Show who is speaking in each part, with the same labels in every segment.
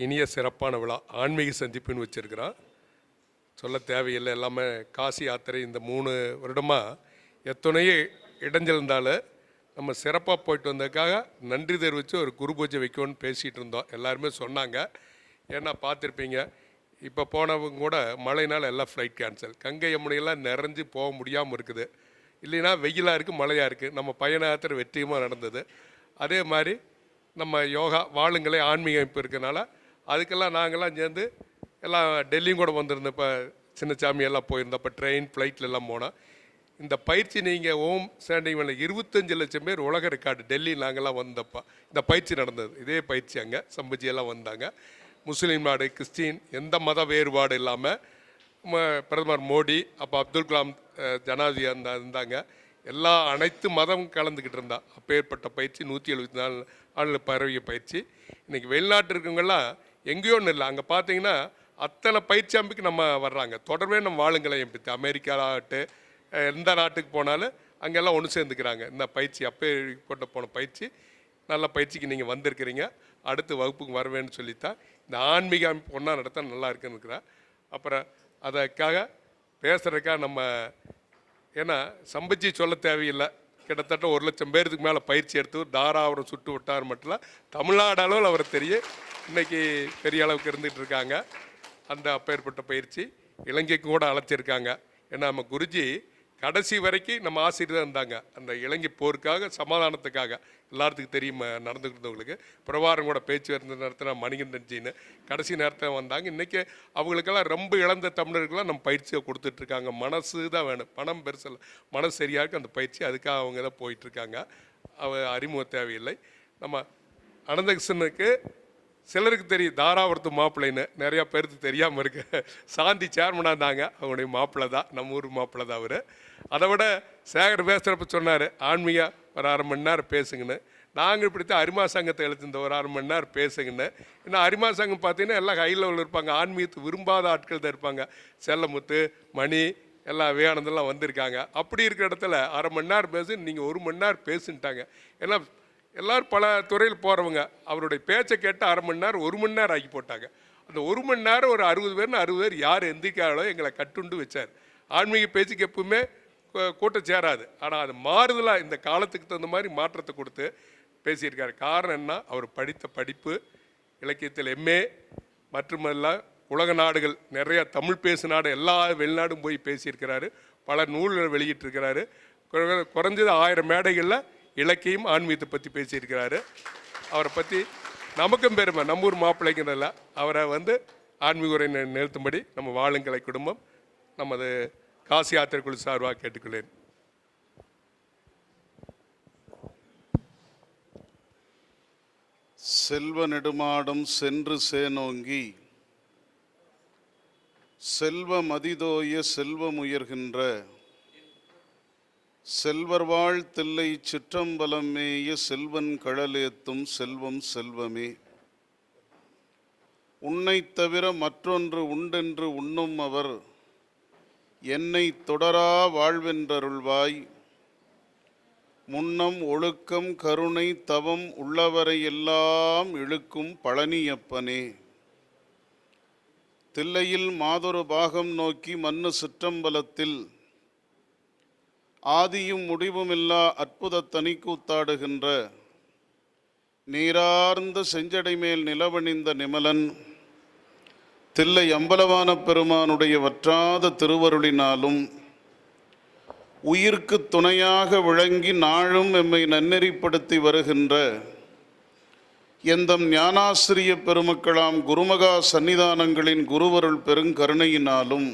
Speaker 1: இனிய சிறப்பான விழா ஆன்மீக சந்திப்புன்னு வச்சுருக்கிறோம். சொல்ல தேவையில்லை. எல்லாமே காசி யாத்திரை இந்த 3 வருடமாக எத்தனையோ இடைஞ்சல் இருந்தாலும் நம்ம சிறப்பாக போயிட்டு வந்ததுக்காக நன்றி தெரிவித்து ஒரு குரு பூஜை வைக்கணும்னு பேசிகிட்டு இருந்தோம். எல்லாருமே சொன்னாங்க. ஏன்னா பார்த்துருப்பீங்க, இப்போ போனவங்க கூட மழையினால் எல்லாம் ஃப்ளைட் கேன்சல். கங்கை யமுனையெல்லாம் நிறைஞ்சு போக முடியாமல் இருக்குது. இல்லைன்னா வெயிலாக இருக்குது, மழையாக இருக்குது. நம்ம பயண யாத்திரை வெற்றியமாக நடந்தது. அதே மாதிரி நம்ம யோகா வாழுங்களே ஆன்மீக அமைப்பு இருக்கிறனால அதுக்கெல்லாம் நாங்கள்லாம் சேர்ந்து எல்லாம் டெல்லியும் கூட வந்திருந்தோம். இப்போ சின்னசாமி எல்லாம் போயிருந்தோம். இப்போ ட்ரெயின் ஃப்ளைட்டில் எல்லாம் போனோம். இந்த பயிற்சி நீங்கள் ஓம் ஸ்டாண்டிங் மேலே 25 லட்சம் பேர் உலக ரெக்கார்டு டெல்லி நாங்கள்லாம் வந்தப்போ இந்த பயிற்சி நடந்தது. இதே பயிற்சி அங்கே சம்பஜியெல்லாம் வந்தாங்க. முஸ்லீம் நாடு, கிறிஸ்டின், எந்த மத வேறுபாடு இல்லாமல் பிரதமர் மோடி, அப்போ அப்துல் கலாம் ஜனாதிபதி இருந்தாங்க. அனைத்து மதமும் கலந்துக்கிட்டு இருந்தா. அப்பேற்பட்ட பயிற்சி 174 ஆளில் பரவிய பயிற்சி. இன்றைக்கி வெளிநாட்டு இருக்கவங்கெல்லாம் எங்கேயோ ஒன்றும் இல்லை. அங்கே பார்த்தீங்கன்னா அத்தனை பயிற்சி அமைப்புக்கு நம்ம வர்றாங்க. தொடர்பே நம்ம வாழுங்களை எப்படி அமெரிக்காட்டு எந்த நாட்டுக்கு போனாலும் அங்கெல்லாம் ஒன்று சேர்ந்துக்கிறாங்க. இந்த பயிற்சி அப்போ கொண்டு போன பயிற்சி நல்ல பயிற்சிக்கு நீங்கள் வந்திருக்கிறீங்க. அடுத்து வகுப்புக்கு வரவேன்னு சொல்லித்தான் இந்த ஆன்மீக அமைப்பு ஒன்றா நடத்த நல்லா இருக்குன்னு இருக்கிறேன். அப்புறம் அதுக்காக பேசுகிறதுக்காக நம்ம ஏன்னா சம்பஜி சொல்ல தேவையில்லை. கிட்டத்தட்ட 1 லட்சம் பேருக்கு மேலே பயிற்சி எடுத்து தாராபுரம் சுட்டு விட்டார் மட்டும் தமிழ்நாடு அளவில் அவர் தெரியும். இன்றைக்கி பெரிய அளவுக்கு இருந்துகிட்டு இருக்காங்க. அந்த அப்பேற்பட்ட பயிற்சி இலங்கைக்கு கூட அழைச்சிருக்காங்க. ஏன்னா நம்ம குருஜி கடைசி வரைக்கும் நம்ம ஆசிரியர் தான் இருந்தாங்க. அந்த இலங்கை போருக்காக, சமாதானத்துக்காக எல்லாத்துக்கும் தெரியும் நடந்துக்கிட்டு இருந்தவங்களுக்கு. பிரபாரம் கூட பேச்சு நடத்தின மணிகண்டன்ஜின்னு கடைசி நேரத்தில் வந்தாங்க. இன்றைக்கி அவங்களுக்கெல்லாம் ரொம்ப இழந்த தமிழர்கள்லாம் நம்ம பயிற்சியை கொடுத்துட்ருக்காங்க. மனசு தான் வேணும், பணம் பெருசில் மனசு சரியாக இருக்குது. அந்த பயிற்சி அதுக்காக அவங்க தான் போயிட்டுருக்காங்க. அறிமுக தேவையில்லை. நம்ம அனந்தகிருஷ்ணனுக்கு சிலருக்கு தெரியும் தாராபுரத்து மாப்பிள்ளைன்னு, நிறையா பேருக்கு தெரியாமல் இருக்கு. சாந்தி சேர்மனாக இருந்தாங்க, அவங்களுடைய மாப்பிள்ளை தான், நம்ம ஊர் மாப்பிள்ளை தான் அவர். அதை விட சேகர் பேசுகிறப்ப சொன்னார், ஆன்மீக ஒரு 1/2 மணி நேரம் பேசுங்கன்னு. நாங்கள் இப்படித்தான் அரிமா சங்கத்தை எழுத்துந்த ஒரு 1/2 மணி நேரம் பேசுங்கன்னு. ஏன்னா அரிமா சங்கம் பார்த்தீங்கன்னா எல்லாம் ஹை லெவலில் இருப்பாங்க. ஆன்மீகத்தை விரும்பாத ஆட்கள் தான் இருப்பாங்க. செல்லமுத்து, மணி, எல்லாம் விவேகானந்தெல்லாம் வந்திருக்காங்க. அப்படி இருக்கிற இடத்துல 1/2 மணி நேரம் பேசு, நீங்கள் 1 மணி நேரம் பேசுன்ட்டாங்க. ஏன்னா எல்லோரும் பல துறையில் போகிறவங்க. அவருடைய பேச்சை கேட்டு 1/2 மணி நேரம் 1 மணி நேரம் ஆக்கி போட்டாங்க. அந்த 1 மணி நேரம் ஒரு 60 பேர்னு 60 பேர் யார் எந்திரிக்காங்களோ எங்களை கட்டுண்டு வச்சார். ஆன்மீக பேச்சுக்கு எப்பவுமே கூட்டம் சேராது. ஆனால் அது மாறுதலாக இந்த காலத்துக்கு தகுந்த மாதிரி மாற்றத்தை கொடுத்து பேசியிருக்காரு. காரணம் என்ன? அவர் படித்த படிப்பு, இலக்கியத்தில் MA மற்றுமெல்லாம் உலக நாடுகள் நிறைய தமிழ் பேசு நாடு எல்லா வெளிநாடும் போய் பேசியிருக்கிறாரு. பல நூல்கள் வெளியிட்டிருக்கிறாரு. குறைஞ்சது 1000 மேடைகளில் இலக்கியம் ஆன்மீகத்தை பற்றி பேசியிருக்கிறாரு. அவரை பற்றி நமக்கும் பெருமை, நம்ம ஊர் மாப்பிள்ளைங்கிறதில்ல. அவரை ஆன்மீக உரை நிறுத்தும்படி நம்ம வாழுங்கலை குடும்பம் நமது காசி யாத்திரை குழு சார்பாக கேட்டுக்கொள்ளேன்.
Speaker 2: செல்வ நெடுமாடும் சென்று சேனோங்கி செல்வ மதிதோய செல்வம் உயர்கின்ற செல்வர்வாழ் தில்லை சிற்றம்பலம் மேய செல்வன் கழலேத்தும் செல்வம் செல்வமே. உன்னை தவிர மற்றொன்று உண்டென்று உண்ணும் அவர் என்னை தொடரா வாழ்வென்றருள்வாய். முன்னம் ஒழுக்கம் கருணை தவம் உள்ளவரை எல்லாம் இழுக்கும் பழனியப்பனே. தில்லையில் மாதொரு பாகம் நோக்கி மன்னு சிற்றம்பலத்தில் ஆதியும் முடிவுமில்லா அற்புத தனிக்கூத்தாடுகின்ற நீரார்ந்த செஞ்சடை மேல் நிலவணிந்த நிமலன் தில்லை அம்பலவான பெருமானுடைய வற்றாத திருவருளினாலும் உயிர்க்கு துணையாக விளங்கி நாளும் எம்மை நன்னெறிப்படுத்தி வருகின்ற எந்தம் ஞானாசிரிய பெருமக்களாம் குருமகா சன்னிதானங்களின் குருவருள் பெருங்கருணையினாலும்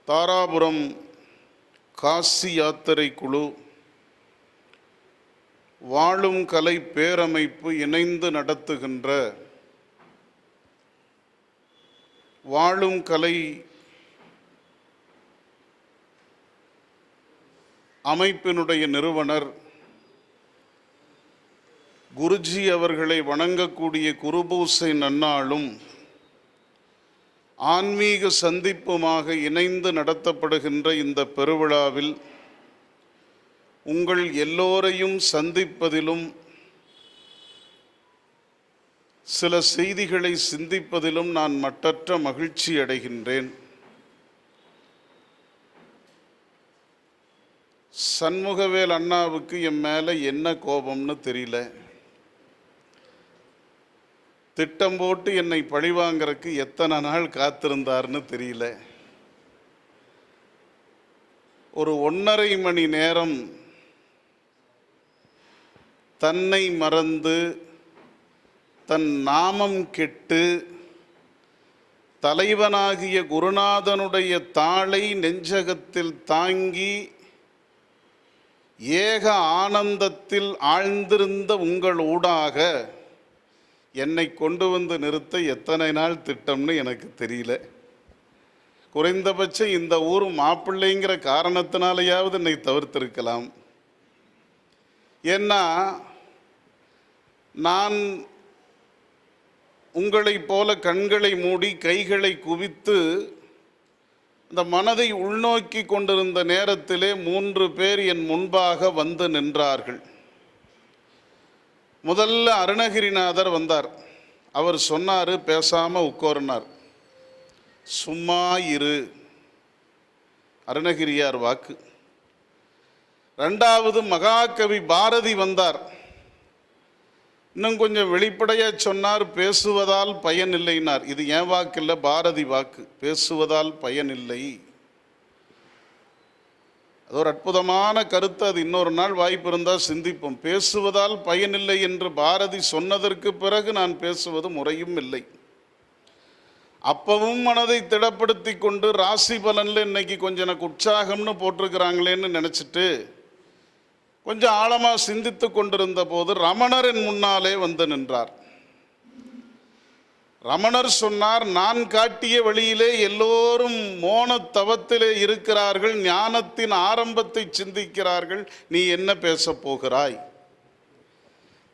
Speaker 2: தாராபுரம் காசி யாத்திரை குழு, வாழும் கலை பேரமைப்பு இணைந்து நடத்துகின்ற வாழும் கலை அமைப்பினுடைய நிறுவனர் குருஜி அவர்களை வணங்கக்கூடிய குருபூசை நன்னாளும் ஆன்மீக சந்திப்புமாக இணைந்து நடத்தப்படுகின்ற இந்த பெருவிழாவில் உங்கள் எல்லோரையும் சந்திப்பதிலும் சில செய்திகளை சிந்திப்பதிலும் நான் மட்டற்ற மகிழ்ச்சி அடைகின்றேன். சண்முகவேல் அண்ணாவுக்கு என் மேலே என்ன கோபம்னு தெரியல. திட்டம் போட்டு என்னை பழிவாங்கிறதுக்கு எத்தனை நாள் காத்திருந்தார்னு தெரியல. ஒரு 1.5 மணி நேரம் தன்னை மறந்து தன் நாமம் கெட்டு தலைவனாகிய குருநாதனுடைய தாளை நெஞ்சகத்தில் தாங்கி ஏக ஆனந்தத்தில் ஆழ்ந்திருந்த உங்கள் ஊடாக என்னை கொண்டு வந்து நிறுத்த எத்தனை நாள் திட்டம்னு எனக்கு தெரியல. குறைந்தபட்சம் இந்த ஊர் மாப்பிள்ளைங்கிற காரணத்தினாலேயாவது என்னை தவிர்த்திருக்கலாம். ஏன்னா நான் உங்களைப் போல கண்களை மூடி கைகளை குவித்து இந்த மனதை உள்நோக்கி கொண்டிருந்த நேரத்திலே 3 பேர் என் முன்பாக வந்து நின்றார்கள். முதல்ல அருணகிரிநாதர் வந்தார். அவர் சொன்னார், பேசாம உட்கார்னார். சும்மா இரு, அருணகிரியார் வாக்கு. 2வது மகாகவி பாரதி வந்தார். இன்னும் கொஞ்சம் வெளிப்படையா சொன்னார், பேசுவதால் பயன் இல்லைனார். இது என் வாக்கு இல்லை, பாரதி வாக்கு. பேசுவதால் பயன் இல்லை. அது ஒரு அற்புதமான கருத்து. அது இன்னொரு நாள் வாய்ப்பு இருந்தால் சிந்திப்போம். பேசுவதால் பயனில்லை என்று பாரதி சொன்னதற்கு பிறகு நான் பேசுவது முறையும் இல்லை. அப்பவும் மனதை திடப்படுத்தி கொண்டு ராசி பலனில் இன்னைக்கு கொஞ்சம் எனக்கு உற்சாகம்னு போட்டிருக்கிறாங்களேன்னு நினச்சிட்டு கொஞ்சம் ஆழமாக சிந்தித்து கொண்டிருந்த போது ரமணர் என் முன்னாலே வந்து நின்றார். ரமணர் சொன்னார், நான் காட்டிய வழியிலே எல்லோரும் மோன தவத்திலே இருக்கிறார்கள், ஞானத்தின் ஆரம்பத்தை சிந்திக்கிறார்கள், நீ என்ன பேச போகிறாய்?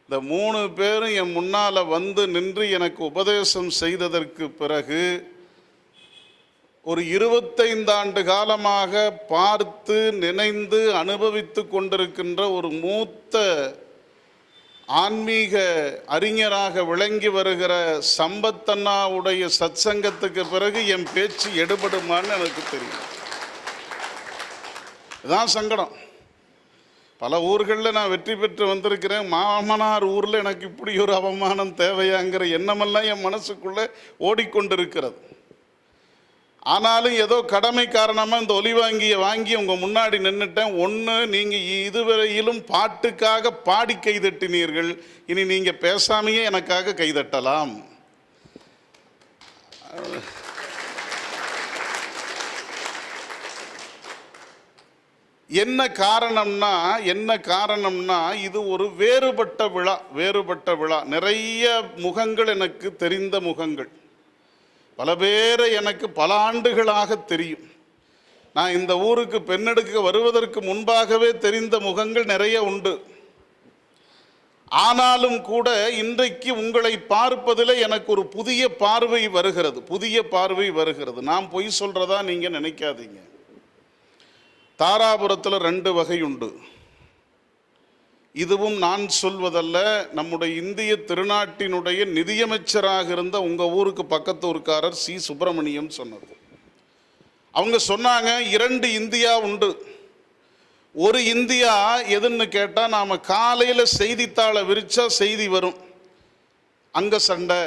Speaker 2: இந்த 3 பேரும் என் முன்னால் வந்து நின்று எனக்கு உபதேசம் செய்ததற்கு பிறகு ஒரு 25 ஆண்டு காலமாக பார்த்து நினைந்து அனுபவித்து கொண்டிருக்கின்ற ஒரு மூத்த ஆன்மீக அறிஞராக விளங்கி வருகிற சம்பத்தண்ணாவுடைய சத்சங்கத்துக்கு பிறகு என் பேச்சு எடுபடுமான்னு எனக்கு தெரியும். இதுதான் சங்கடம். பல ஊர்களில் நான் வெற்றி பெற்று வந்திருக்கிறேன். மாமனார் ஊரில் எனக்கு இப்படி ஒரு அவமானம் தேவையாங்கிற எண்ணமெல்லாம் என் மனசுக்குள்ளே ஓடிக்கொண்டிருக்கிறது. ஆனாலும் ஏதோ கடமை காரணமாக இந்த ஒலிவாங்கியை வாங்கி உங்கள் முன்னாடி நின்றுட்டேன். ஒன்று, நீங்கள் இதுவரையிலும் பாட்டுக்காக பாடி கைதட்டினீர்கள், இனி நீங்கள் பேசாமையே எனக்காக கைதட்டலாம். என்ன காரணம்னா இது ஒரு வேறுபட்ட விழா. நிறைய முகங்கள் எனக்கு தெரிந்த முகங்கள், பல பேரை எனக்கு பல ஆண்டுகளாக தெரியும். நான் இந்த ஊருக்கு பெண்ணெடுக்க வருவதற்கு முன்பாகவே தெரிந்த முகங்கள் நிறைய உண்டு. ஆனாலும் கூட இன்றைக்கு உங்களை பார்ப்பதில் எனக்கு ஒரு புதிய பார்வை வருகிறது. நான் பொய் சொல்றதா நீங்க நினைக்காதீங்க. தாராபுரத்தில் 2 வகை உண்டு. இதுவும் நான் சொல்வதல்ல, நம்முடைய இந்திய திருநாட்டினுடைய நிதியமைச்சராக இருந்த உங்கள் ஊருக்கு பக்கத்து ஊருக்காரர் சி. சுப்பிரமணியம் சொன்னது. அவங்க சொன்னாங்க, 2 இந்தியா உண்டு. ஒரு இந்தியா எதுன்னு கேட்டால், நாம் காலையில் செய்தித்தாளை விரிச்சா செய்தி வரும், அங்கே சண்டை,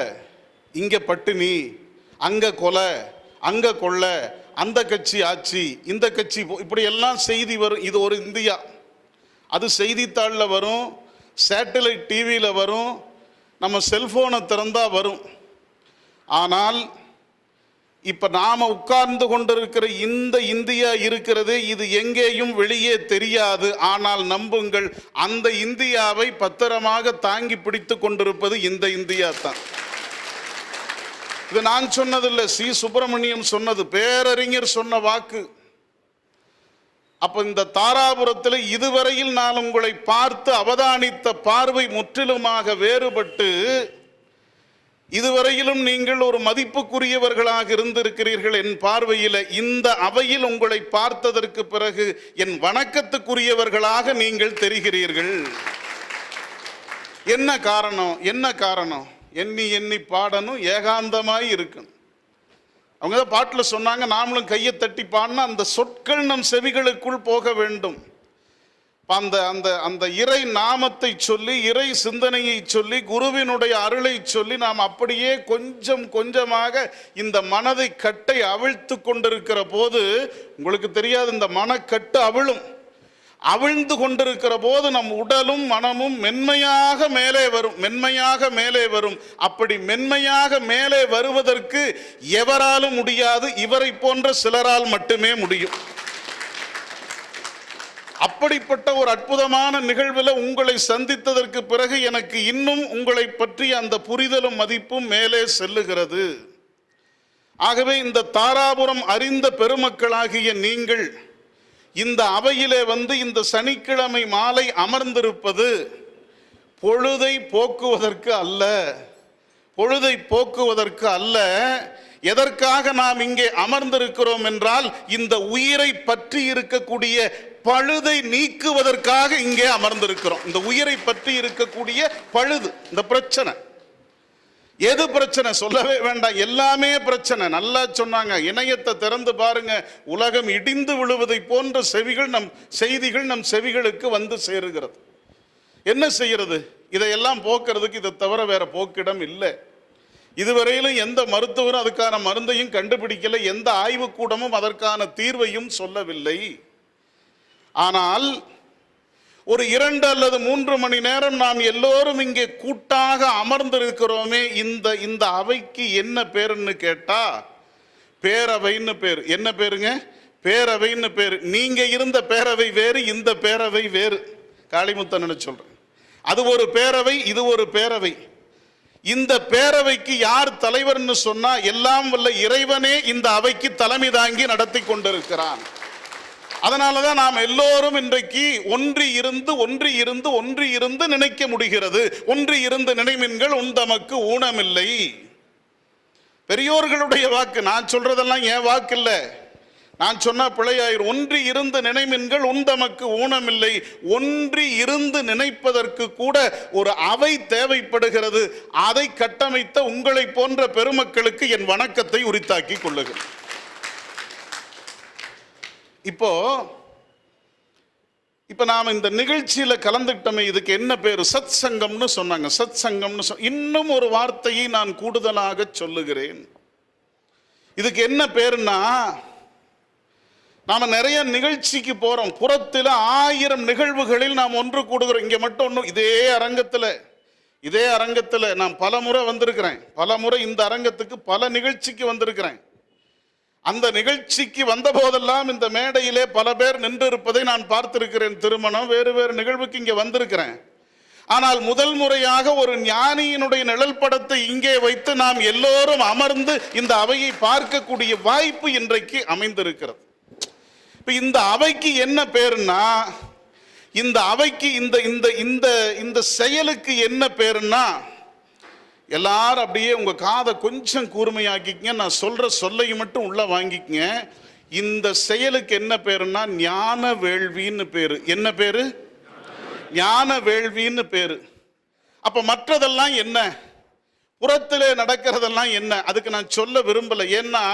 Speaker 2: இங்கே பட்டினி, அங்கே கொலை, அங்கே கொள்ளை, அந்த கட்சி ஆட்சி, இந்த கட்சி, இப்படி எல்லாம் செய்தி வரும். இது ஒரு இந்தியா. அது செய்தித்தாளில் வரும், சேட்டலைட் டிவியில் வரும், நம்ம செல்ஃபோனை திறந்தா வரும். ஆனால் இப்போ நாம் உட்கார்ந்து கொண்டிருக்கிற இந்த இந்தியா இருக்கிறது, இது எங்கேயும் வெளியே தெரியாது. ஆனால் நம்புங்கள், அந்த இந்தியாவை பத்திரமாக தாங்கி பிடித்து கொண்டிருப்பது இந்த இந்தியா தான். இது நான் சொன்னதில்லை, சி. சுப்பிரமணியம் சொன்னது, பேரறிஞர் சொன்ன வாக்கு. அப்ப இந்த தாராபுரத்தில் இதுவரையில் நான் உங்களை பார்த்து அவதானித்த பார்வை முற்றிலுமாக வேறுபட்டு, இதுவரையிலும் நீங்கள் ஒரு மதிப்புக்குரியவர்களாக இருந்திருக்கிறீர்கள் என் பார்வையில். இந்த அவையில் உங்களை பார்த்ததற்கு பிறகு என் வணக்கத்துக்குரியவர்களாக நீங்கள் தெரிகிறீர்கள். என்ன காரணம்? எண்ணி எண்ணி பாடணும், ஏகாந்தமாய் இருக்கணும். அவங்க தான் பாட்டில் சொன்னாங்க, நாமளும் கையை தட்டி பாடினா அந்த சொற்கள் நம் செவிகளுக்குள் போக வேண்டும். அந்த அந்த அந்த இறை நாமத்தை சொல்லி, இறை சிந்தனையை சொல்லி, குருவினுடைய அருளை சொல்லி நாம் அப்படியே கொஞ்சம் கொஞ்சமாக இந்த மனதை கட்டை அவிழ்த்து கொண்டிருக்கிற போது, உங்களுக்கு தெரியாது, இந்த மனக்கட்டு அவிழ்ந்து கொண்டிருக்கிற போது நம் உடலும் மனமும் மென்மையாக மேலே வரும், மென்மையாக மேலே வரும். அப்படி மென்மையாக மேலே வருவதற்கு எவராலும் முடியாது, இவரை போன்ற சிலரால் மட்டுமே முடியும். அப்படிப்பட்ட ஒரு அற்புதமான நிகழ்வில் உங்களை சந்தித்ததற்கு பிறகு எனக்கு இன்னும் உங்களை பற்றி அந்த புரிதலும் மதிப்பும் மேலே செல்லுகிறது. ஆகவே இந்த தாராபுரம் அறிந்த பெருமக்களாகிய நீங்கள் இந்த அவையிலே வந்து இந்த சனிக்கிழமை மாலை அமர்ந்திருப்பது பொழுதை போக்குவதற்கு அல்ல, பொழுதை போக்குவதற்கு அல்ல. எதற்காக நாம் இங்கே அமர்ந்திருக்கிறோம் என்றால், இந்த உயிரை பற்றி இருக்கக்கூடிய பழுதை நீக்குவதற்காக இங்கே அமர்ந்திருக்கிறோம். இந்த உயிரை பற்றி இருக்கக்கூடிய பழுது, இந்த பிரச்சனை. எது பிரச்சனை சொல்லவே வேண்டாம், எல்லாமே பிரச்சனை. நல்லா சொன்னாங்க, இணையத்தை திறந்து பாருங்க, உலகம் இடிந்து விழுவதை போன்ற செய்திகள் நம் செவிகளுக்கு வந்து சேருகிறது. என்ன செய்யறது? இதையெல்லாம் போக்குறதுக்கு இதை தவிர வேற போக்கிடம் இல்லை. இதுவரையிலும் எந்த மருத்துவரும் அதுக்கான மருந்தையும் கண்டுபிடிக்கல, எந்த ஆய்வுக்கூடமும் அதற்கான தீர்வையும் சொல்லவில்லை. ஆனால் ஒரு 2 அல்லது 3 மணி நேரம் நாம் எல்லோரும் இங்கே கூட்டாக அமர்ந்திருக்கிறோமே, இந்த அவைக்கு என்ன பேருன்னு கேட்டா பேரவைன்னு பேர். என்ன பேருங்க? பேரவைன்னு பேர். நீங்க இருந்த பேரவை வேறு, இந்த பேரவை வேறு. காளிமுத்தன்னு சொல்றேன். அது ஒரு பேரவை, இது ஒரு பேரவை. இந்த பேரவைக்கு யார் தலைவர்னு சொன்னா, எல்லாம் வல்ல இறைவனே இந்த அவைக்கு தலைமை தாங்கி நடத்தி கொண்டிருக்கிறான். அதனாலதான் நாம் எல்லோரும் இன்றைக்கு ஒன்றி இருந்து நினைக்க முடிகிறது. ஒன்றி இருந்து நினைமின்கள் உந்தமக்கு ஊனமில்லை. பெரியோர்களுடைய வாக்கு, நான் சொல்றதெல்லாம் என் வாக்கு இல்லை, நான் சொன்னா பிழையாயிரும். ஒன்றி இருந்து நினைமின்கள் உந்தமக்கு ஊனமில்லை. ஒன்றி இருந்து நினைப்பதற்கு கூட ஒரு அவை தேவைப்படுகிறது. அதை கட்டமைத்த உங்களை போன்ற பெருமக்களுக்கு என் வணக்கத்தை உரித்தாக்கி கொள்ளுகிறேன். இப்போ நாம இந்த நிகழ்ச்சியில கலந்துட்டோமே, இதுக்கு என்ன பேரு? சத் சங்கம்னு சொன்னாங்க. சத் சங்கம்னு இன்னும் ஒரு வார்த்தையை நான் கூடுதலாக சொல்லுகிறேன். இதுக்கு என்ன பேருன்னா, நாம நிறைய நிகழ்ச்சிக்கு போறோம், புறத்தில் 1000 நிகழ்வுகளில் நாம் ஒன்று கூடுகிறோம். இங்க மட்டும் ஒன்றும், இதே அரங்கத்தில் நான் பல முறை வந்திருக்கிறேன். பல முறை இந்த அரங்கத்துக்கு பல நிகழ்ச்சிக்கு வந்திருக்கிறேன். அந்த நிகழ்ச்சிக்கு வந்த போதெல்லாம் இந்த மேடையிலே பல பேர் நின்று இருப்பதை நான் பார்த்திருக்கிறேன். திருமணம், வேறு வேறு நிகழ்வுக்கு இங்கே வந்திருக்கிறேன். ஆனால் முதல் முறையாக ஒரு ஞானியினுடைய நிழல் படத்தை இங்கே வைத்து நாம் எல்லோரும் அமர்ந்து இந்த அவையை பார்க்கக்கூடிய வாய்ப்பு இன்றைக்கு அமைந்திருக்கிறது. இப்ப இந்த அவைக்கு என்ன பேருன்னா, இந்த அவைக்கு இந்த செயலுக்கு என்ன பேருன்னா, எல்லாரும் அப்படியே உங்க காதை கொஞ்சம் கூர்மையாக்கிக்கங்க, நான் சொல்ற சொல்லையும் மட்டும் உள்ள வாங்கிக்கங்க. இந்த செயலுக்கு என்ன பேருன்னா ஞான வேள்வின்னு பேரு. என்ன பேரு? ஞான வேள்வின்னு பேரு. அப்ப மற்றதெல்லாம் என்ன? புறத்திலே நடக்கிறதெல்லாம் என்ன? அதுக்கு நான் சொல்ல விரும்பல. ஏன்னா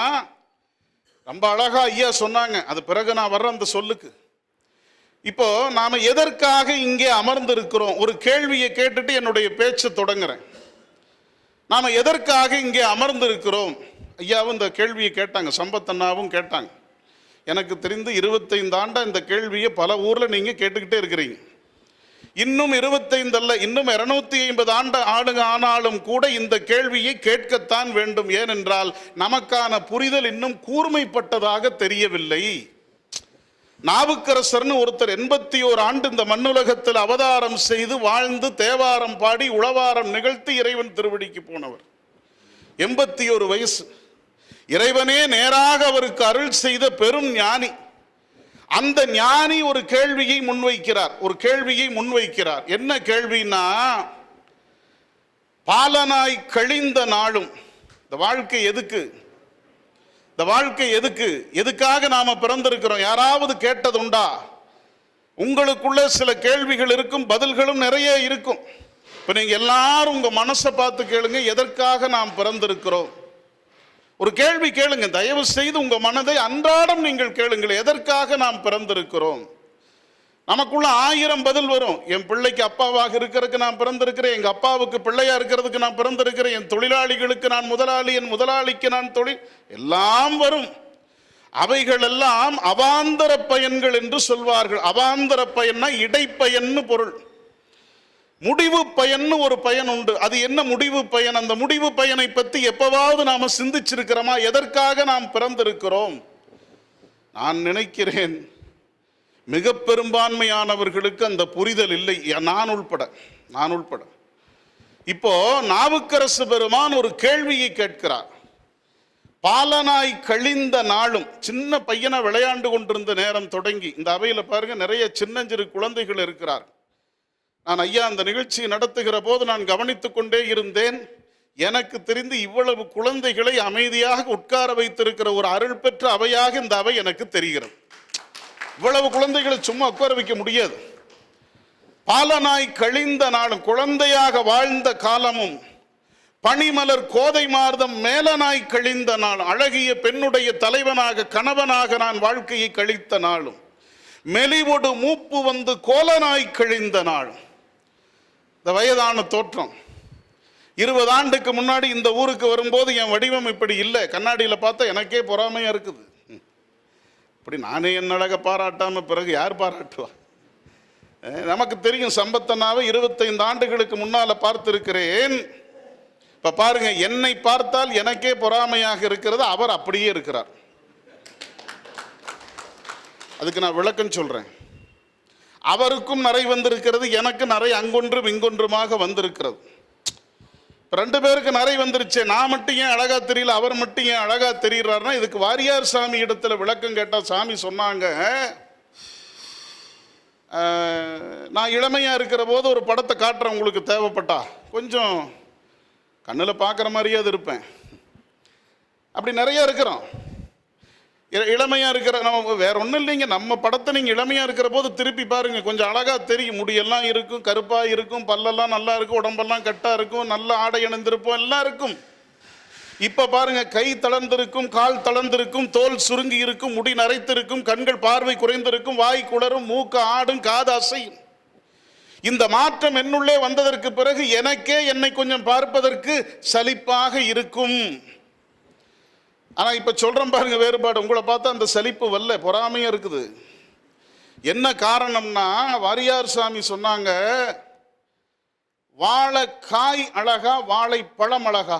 Speaker 2: ரொம்ப அழகா ஐயா சொன்னாங்க, அது பிறகு நான் வர்ற அந்த சொல்லுக்கு. இப்போ நாம எதற்காக இங்கே அமர்ந்திருக்கிறோம்? ஒரு கேள்வியை கேட்டுட்டு என்னுடைய பேச்சை தொடங்குறேன். நாம எதற்காக இங்கே அமர்ந்திருக்கிறோம்? ஐயாவும் இந்த கேள்வியை கேட்டாங்க, சம்பத்தண்ணாவும் கேட்டாங்க. எனக்கு தெரிந்து 25 ஆண்டா இந்த கேள்வியை பல ஊர்ல நீங்க கேட்டுக்கிட்டே இருக்கிறீங்க. இன்னும் 25 அல்ல, இன்னும் 250 ஆண்டுங்க ஆனாலும் கூட இந்த கேள்வியை கேட்கத்தான் வேண்டும். ஏனென்றால் நமக்கான புரிதல் இன்னும் கூர்மைப்பட்டதாக தெரியவில்லை. நாவுக்கரசர்னு ஒருத்தர் 81 ஆண்டு இந்த மண்ணுலகத்தில் அவதாரம் செய்து வாழ்ந்து தேவாரம் பாடி உளவாரம் நிகழ்த்தி இறைவன் திருவடிக்கு போனவர். 81 வயசு. இறைவனே நேராக அவருக்கு அருள் செய்த பெரும் ஞானி. அந்த ஞானி ஒரு கேள்வியை முன்வைக்கிறார். என்ன கேள்வினா, பாலனாய் கழிந்த நாளும் இந்த வாழ்க்கை எதுக்கு? இந்த வாழ்க்கை எதுக்கு? எதுக்காக நாம பிறந்திருக்கிறோம்? யாராவது கேட்டதுண்டா? உங்களுக்குள்ள சில கேள்விகள் இருக்கும், பதில்களும் நிறைய இருக்கும். இப்ப நீங்க எல்லாரும் உங்க மனசை பார்த்து கேளுங்க, எதற்காக நாம் பிறந்திருக்கிறோம்? ஒரு கேள்வி கேளுங்க, தயவு செய்து உங்க மனதை அன்றாடம் நீங்கள் கேளுங்கள், எதற்காக நாம் பிறந்திருக்கிறோம்? நமக்குள்ள 1000 பதில் வரும். என் பிள்ளைக்கு அப்பாவாக இருக்கிறதுக்கு நான் பிறந்திருக்கிறேன், எங்க அப்பாவுக்கு பிள்ளையா இருக்கிறதுக்கு நான் பிறந்திருக்கிறேன், என் தொழிலாளிகளுக்கு நான் முதலாளி, என் முதலாளிக்கு நான் தொழில், எல்லாம் வரும். அவைகள் எல்லாம் அவாந்தர பயன்கள் என்று சொல்வார்கள். அவாந்தர பயன்னா இடைப்பயன்னு பொருள். முடிவு பயன்னு ஒரு பயன் உண்டு. அது என்ன முடிவு பயன்? அந்த முடிவு பயனை பற்றி எப்பவாவது நாம சிந்திச்சிருக்கிறோமா? எதற்காக நாம் பிறந்திருக்கிறோம்? நான் நினைக்கிறேன் மிக பெரும்பான்மையானவர்களுக்கு அந்த புரிதல் இல்லை, நான் உள்பட. இப்போ நாவுக்கரசு பெருமான் ஒரு கேள்வியை கேட்கிறார். பாலனாய் கழிந்த நாளும், சின்ன பையனை விளையாண்டு கொண்டிருந்த நேரம் தொடங்கி, இந்த அவையில பாருங்க நிறைய சின்னஞ்சிறு குழந்தைகள் இருக்கிறார். நான் ஐயா அந்த நிகழ்ச்சியை நடத்துகிற போது நான் கவனித்துக் கொண்டே இருந்தேன். எனக்கு தெரிந்து இவ்வளவு குழந்தைகளை அமைதியாக உட்கார வைத்திருக்கிற ஒரு அருள் பெற்ற அவையாக இந்த அவை எனக்கு தெரிகிறது. இவ்வளவு குழந்தைகளை சும்மா உட்கார வைக்க முடியாது. பாலனாய் கழிந்த நாளும், குழந்தையாக வாழ்ந்த காலமும், பனிமலர் கோதை மார்தம் மேலனாய் கழிந்த நாள், அழகிய பெண்ணுடைய தலைவனாக கணவனாக நான் வாழ்க்கையை கழித்த நாளும், மெலிவொடு மூப்பு வந்து கோலனாய் கழிந்த நாள். இந்த வயதான தோற்றம் 20 ஆண்டுக்கு முன்னாடி இந்த ஊருக்கு வரும்போது என் வடிவம் இப்படி இல்லை. கண்ணாடியில் பார்த்தா எனக்கே பொறாமையா இருக்குது. இப்படி நானே என் அழகை பாராட்டாம பிறகு யார் பாராட்டுவா? நமக்கு தெரியும், சம்பத்தனாவை 25 ஆண்டுகளுக்கு முன்னால பார்த்திருக்கிறேன். இப்ப பாருங்க, என்னை பார்த்தால் எனக்கே பொறாமையாக இருக்கிறது, அவர் அப்படியே இருக்கிறார். அதுக்கு நான் விளக்கம் சொல்றேன். அவருக்கும் நிறை வந்திருக்கிறது, எனக்கு நிறை அங்கொன்றும் இங்கொன்றுமாக வந்திருக்கிறது. 2 பேருக்கு நிறை வந்துருச்சு. நான் மட்டும் ஏன் அழகா தெரியல, அவர் மட்டும் ஏன் அழகா தெரிகிறார்னா, இதுக்கு வாரியார் சாமி இடத்துல விளக்கம் கேட்டா சாமி சொன்னாங்க, நான் இளமையா இருக்கிற போது ஒரு படத்தை காட்டுறேன், உங்களுக்கு தேவைப்பட்டா கொஞ்சம் கண்ணில் பார்க்குற மாதிரியே அது இருப்பேன். அப்படி நிறைய இருக்கிறோம். இளமையா இருக்கிற நம்ம வேற ஒன்றும் இல்லைங்க, நம்ம படத்தை நீங்கள் இளமையா இருக்கிற போது திருப்பி பாருங்க, கொஞ்சம் அழகா தெரியும். முடியெல்லாம் இருக்கும், கருப்பா இருக்கும், பல்லெல்லாம் நல்லா இருக்கும், உடம்பெல்லாம் கட்டா இருக்கும், நல்ல ஆடை அணிந்திருப்போம், எல்லாம் இருக்கும். இப்ப பாருங்க, கை தளர்ந்திருக்கும், கால் தளர்ந்திருக்கும், தோல் சுருங்கி இருக்கும், முடி நரைத்திருக்கும், கண்கள் பார்வை குறைந்திருக்கும், வாய் குளரும், மூக்கு ஆடும், காது அசையும். இந்த மாற்றம் என்னுள்ளே வந்ததற்கு பிறகு எனக்கே என்னை கொஞ்சம் பார்ப்பதற்கு சலிப்பாக இருக்கும். ஆனா இப்ப சொல்றேன் பாருங்க வேறுபாடு. உங்களை பார்த்தா அந்த சலிப்பு வரல, பொறாமையா இருக்குது. என்ன காரணம்னா, வாரியார் சாமி சொன்னாங்க, வாழைக்காய் அழகா வாழைப்பழம் அழகா?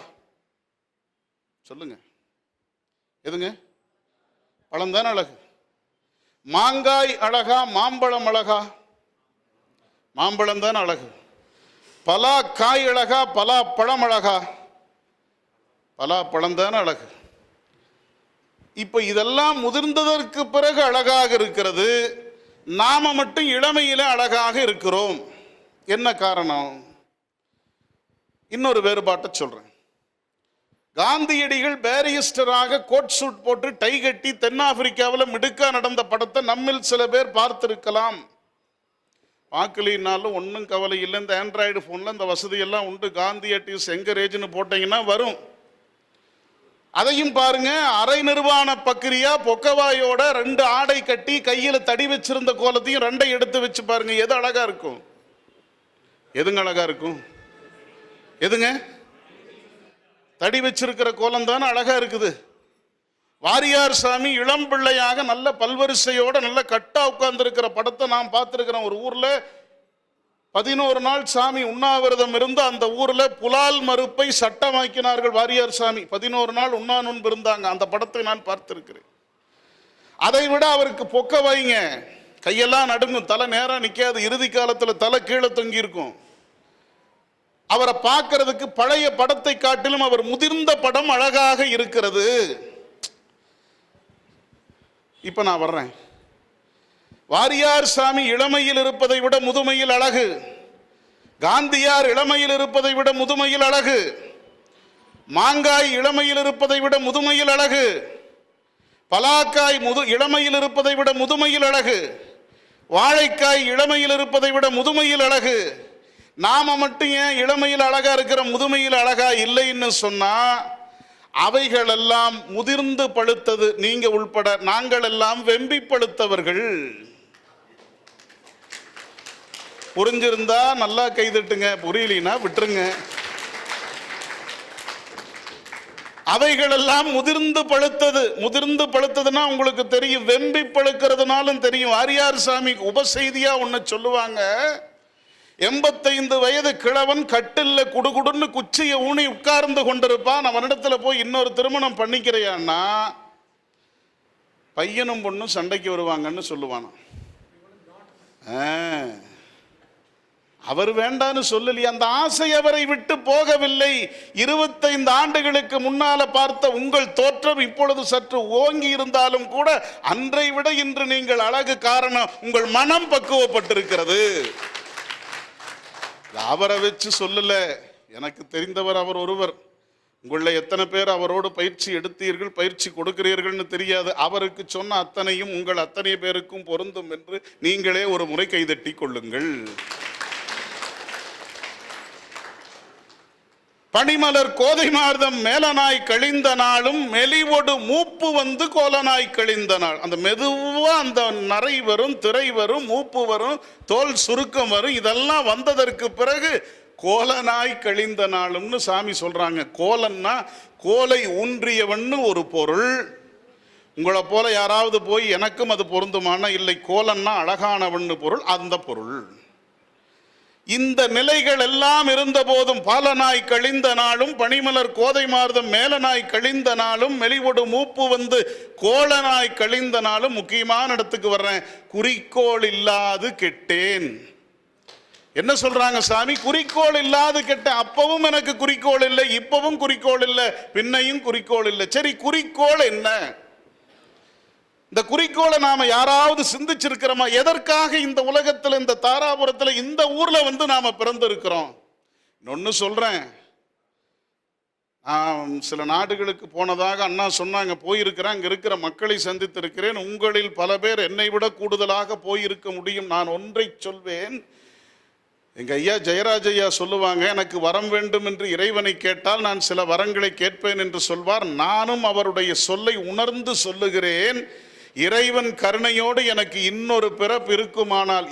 Speaker 2: சொல்லுங்க, எதுங்க? பழம் தானே அழகு. மாங்காய் அழகா மாம்பழம் அழகா? மாம்பழம் தானே அழகு. பலா காய் அழகா பலா பழம் அழகா? பலா பழம் தானே அழகு. இப்ப இதெல்லாம் முதிர்ந்ததற்கு பிறகு அழகாக இருக்கிறது, நாம மட்டும் இளமையில அழகாக இருக்கிறோம். என்ன காரணம்? இன்னொரு வேறுபாட்டை சொல்றேன். காந்தியடிகள் பேரியஸ்டராக கோட் சூட் போட்டு டை கட்டி தென்னாப்பிரிக்காவில் மிடுக்கா நடந்த படத்தை நம்மில் சில பேர் பார்த்திருக்கலாம். பார்க்கலினாலும் ஒன்றும் கவலை இல்லை. இந்த ஆண்ட்ராய்டு ஃபோனில் இந்த வசதியெல்லாம் உண்டு. காந்தி அட்யூஸ் எங்கரேஜ்னு போட்டிங்கன்னா வரும். அதையும் பாருங்க. அரை நிர்வாண பக்கிரியா பொக்கவாயோட 2 ஆடை கட்டி கையில் தடி வச்சிருந்த கோலத்தையும் 2 எடுத்து வச்சு பாருங்க. எது அழகா இருக்கும்? எதுங்க அழகா இருக்கும்? எதுங்க? தடி வச்சிருக்கிற கோலம் தானே அழகா இருக்குது. வாரியார் சாமி இளம் பிள்ளையாக நல்ல பல்வரிசையோட நல்ல கட்டா உட்கார்ந்து இருக்கிற படத்தை நான் பார்த்திருக்கிறேன். ஒரு ஊர்ல 11 நாள் சாமி உண்ணாவிரதம் இருந்து அந்த ஊர்ல புலால் மறுப்பை சட்டமாக்கினார்கள் வாரியார் சாமி. 11 நாள் உண்ணா நோன்பு இருந்தாங்க. அந்த படத்தை நான் பார்த்திருக்கிறேன். அதை விட அவருக்கு பொக்க வைங்க, கையெல்லாம் நடுங்கும், தலை நேரா நிக்காது, இறுதி காலத்துல தலை கீழே தொங்கி இருக்கும். அவரை பார்க்கிறதுக்கு பழைய படத்தை காட்டிலும் அவர் முதிர்ந்த படம் அழகாக இருக்கிறது. இப்ப நான் வர்றேன். வாரியார் சாமி இளமையில் இருப்பதை விட முதுமையில் அழகு. காந்தியார் இளமையில் இருப்பதை விட முதுமையில் அழகு. மாங்காய் இளமையில் இருப்பதை விட முதுமையில் அழகு. பலாக்காய் இளமையில் இருப்பதை விட முதுமையில் அழகு. வாழைக்காய் இளமையில் இருப்பதை விட முதுமையில் அழகு. நாம மட்டும் ஏன் இளமையில் அழகா இருக்கிற முதுமையில் அழகா இல்லைன்னு சொன்னா, அவைகள் எல்லாம் முதிர்ந்து பழுத்தது. நீங்க உள்பட நாங்கள் எல்லாம் வெம்பி பழுத்தவர்கள். புரிஞ்சிருந்தா நல்லா கைதட்டுங்க, புரியலனா விட்டுருங்க. அவைகள் எல்லாம் முதிர்ந்து பழுத்தது. முதிர்ந்து பழுத்ததுன்னா உங்களுக்கு தெரியும், வெம்பி பழுக்கிறதுனாலும் தெரியும். ஆரியார் சாமி உபசெய்தியா ஒன்னு சொல்லுவாங்க. 85 வயது கிழவன் கட்டில்ல குடுகுடுன்னு குச்சியை ஊனி உட்கார்ந்து கொண்டிருப்பான். அவனிடத்துல போய் இன்னொரு திருமணம் பண்ணிக்கிறையான்னா பையனும் பொண்ணும் சண்டைக்கு வருவாங்கன்னு சொல்லுவான். அவர் வேண்டான்னு சொல்லலையே, அந்த ஆசை அவரை விட்டு போகவில்லை. 25 ஆண்டுகளுக்கு முன்னால பார்த்த உங்கள் தோற்றம் இப்பொழுது சற்று ஓங்கி இருந்தாலும் கூட அன்றை விட இன்று நீங்கள் அழகு காரணம் உங்கள் மனம் பக்குவப்பட்டிருக்கிறது. அவரை வச்சு சொல்லல, எனக்கு தெரிந்தவர் அவர் ஒருவர். உங்களை எத்தனை பேர் அவரோடு பயிற்சி எடுத்தீர்கள், பயிற்சி கொடுக்கிறீர்கள்னு தெரியாது. அவருக்கு சொன்ன அத்தனையும் உங்கள் அத்தனை பேருக்கும் பொருந்தும் என்று நீங்களே ஒரு முறை கைதட்டி கொள்ளுங்கள். பனிமலர் கோதை மார்தம் மேலனாய் கழிந்த நாளும் மெலிவொடு மூப்பு வந்து கோலனாய் கழிந்த நாள். அந்த மெதுவா அந்த நரை வரும், திரை வரும், மூப்பு வரும், தோல் சுருக்கம் வரும். இதெல்லாம் வந்ததற்கு பிறகு கோலனாய் கழிந்த நாளும்னு சாமி சொல்றாங்க. கோலன்னா கோலை ஊன்றியவன்னு ஒரு பொருள். உங்களை போல யாராவது போய் எனக்கும் அது பொருந்துமானா இல்லை, கோலன்னா அழகானவன்னு பொருள், அந்த பொருள். இந்த நிலைகள் எல்லாம் இருந்த போதும் பாலனாய் கழிந்த நாளும் பனிமலர் கோதை மார்தம் மேலனாய் கழிந்த நாளும் மெலிவொடு மூப்பு வந்து கோலனாய் கழிந்த நாளும். முக்கியமான இடத்துக்கு வர்றேன். குறிக்கோள் இல்லாது கெட்டேன். என்ன சொல்றாங்க சாமி? குறிக்கோள் இல்லாது கெட்டேன். அப்பவும் எனக்கு குறிக்கோள் இல்லை, இப்பவும் குறிக்கோள் இல்லை, பின்னையும் குறிக்கோள் இல்லை. சரி, குறிக்கோள் என்ன? இந்த குறிக்கோளை நாம யாராவது சிந்திச்சிருக்கிறோமா? எதற்காக இந்த உலகத்தில், இந்த தாராபுரத்தில், இந்த ஊர்ல வந்து நாம பிறந்திருக்கிறோம்? இன்னொன்னு சொல்றேன். சில நாடுகளுக்கு போனதாக அண்ணா சொன்னாங்க, போயிருக்கிறேன், அங்க இருக்கிற மக்களை சந்தித்திருக்கிறேன். உங்களில் பல பேர் என்னை விட கூடுதலாக போயிருக்க முடியும். நான் ஒன்றை சொல்வேன். எங்க ஐயா ஜெயராஜையா சொல்லுவாங்க, எனக்கு வரம் வேண்டும் என்று இறைவனை கேட்டால் நான் சில வரங்களை கேட்பேன் என்று சொல்வார். நானும் அவருடைய சொல்லை உணர்ந்து சொல்லுகிறேன். இறைவன் கருணையோடு எனக்கு இன்னொரு பிறப்பு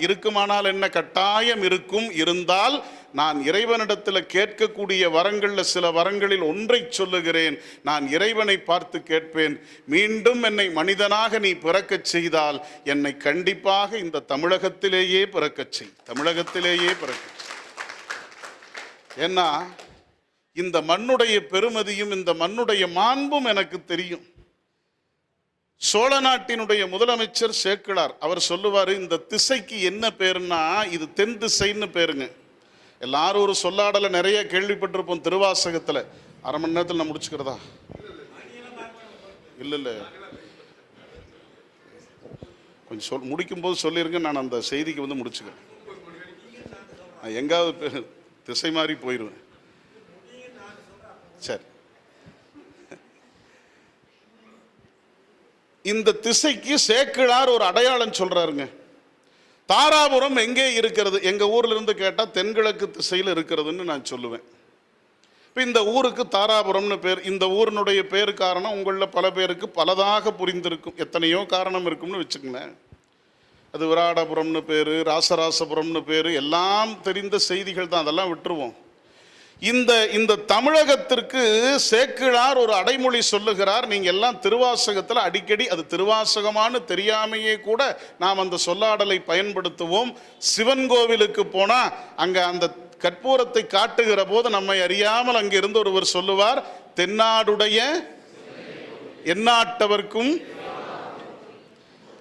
Speaker 2: இருக்குமானால் என்ன, கட்டாயம் இருக்கும். இருந்தால் நான் இறைவனிடத்தில் கேட்கக்கூடிய வரங்கள்ல சில வரங்களில் ஒன்றை சொல்லுகிறேன். நான் இறைவனை பார்த்து கேட்பேன், மீண்டும் என்னை மனிதனாக நீ பிறக்கச் செய்தால் என்னை கண்டிப்பாக இந்த தமிழகத்திலேயே பிறக்கச் செய், தமிழகத்திலேயே பிறக்க. ஏன்னா இந்த மண்ணுடைய பெருமதியும் இந்த மண்ணுடைய மாண்பும் எனக்கு தெரியும். சோழ நாட்டினுடைய முதலமைச்சர் சேக்கிழார் அவர் சொல்லுவாரு, இந்த திசைக்கு என்ன பேருன்னா இது தென் திசைன்னு பேருங்க. எல்லாரும் ஒரு சொல்லாடல நிறைய கேள்விப்பட்டிருப்போம் திருவாசகத்துல. அரை மணி நேரத்தில் நான் முடிச்சுக்கிறதா? இல்ல கொஞ்சம் முடிக்கும் போது சொல்லிருங்க, நான் அந்த செய்திக்கு வந்து முடிச்சுக்கிறேன். நான் எங்காவது திசை மாறி போயிடுவேன். சரி, இந்த திசைக்கு சேக்கிழார் ஒரு அடையாளம் சொல்றாருங்க. தாராபுரம் எங்கே இருக்கிறது? எங்க ஊர்ல இருந்து கேட்டா தென்கிழக்கு திசையில் இருக்கிறதுன்னு நான் சொல்லுவேன். இப்போ இந்த ஊருக்கு தாராபுரம்னு பேர். இந்த ஊரினுடைய பேர் காரணம் உங்களில் பல பேருக்கு பலதாக புரிந்திருக்கும், எத்தனையோ காரணம் இருக்கும்னு வச்சுக்கங்களேன். அது விராடபுரம்னு பேர், ராசராசபுரம்னு பேர், எல்லாம் தெரிந்த செய்திகள் தான், அதெல்லாம் விட்டுருவோம். இந்த தமிழகத்திற்கு சேக்கிழார் ஒரு அடைமொழி சொல்லுகிறார். நீங்க எல்லாம் திருவாசகத்தில் அடிக்கடி, அது திருவாசகமானு தெரியாமையே கூட நாம் அந்த சொல்லாடலை பயன்படுத்துவோம். சிவன் கோவிலுக்கு போனா அங்க அந்த கற்பூரத்தை காட்டுகிற போது நம்மை அறியாமல் அங்கிருந்து ஒருவர் சொல்லுவார், தென்னாடுடைய எந்நாட்டவர்க்கும்.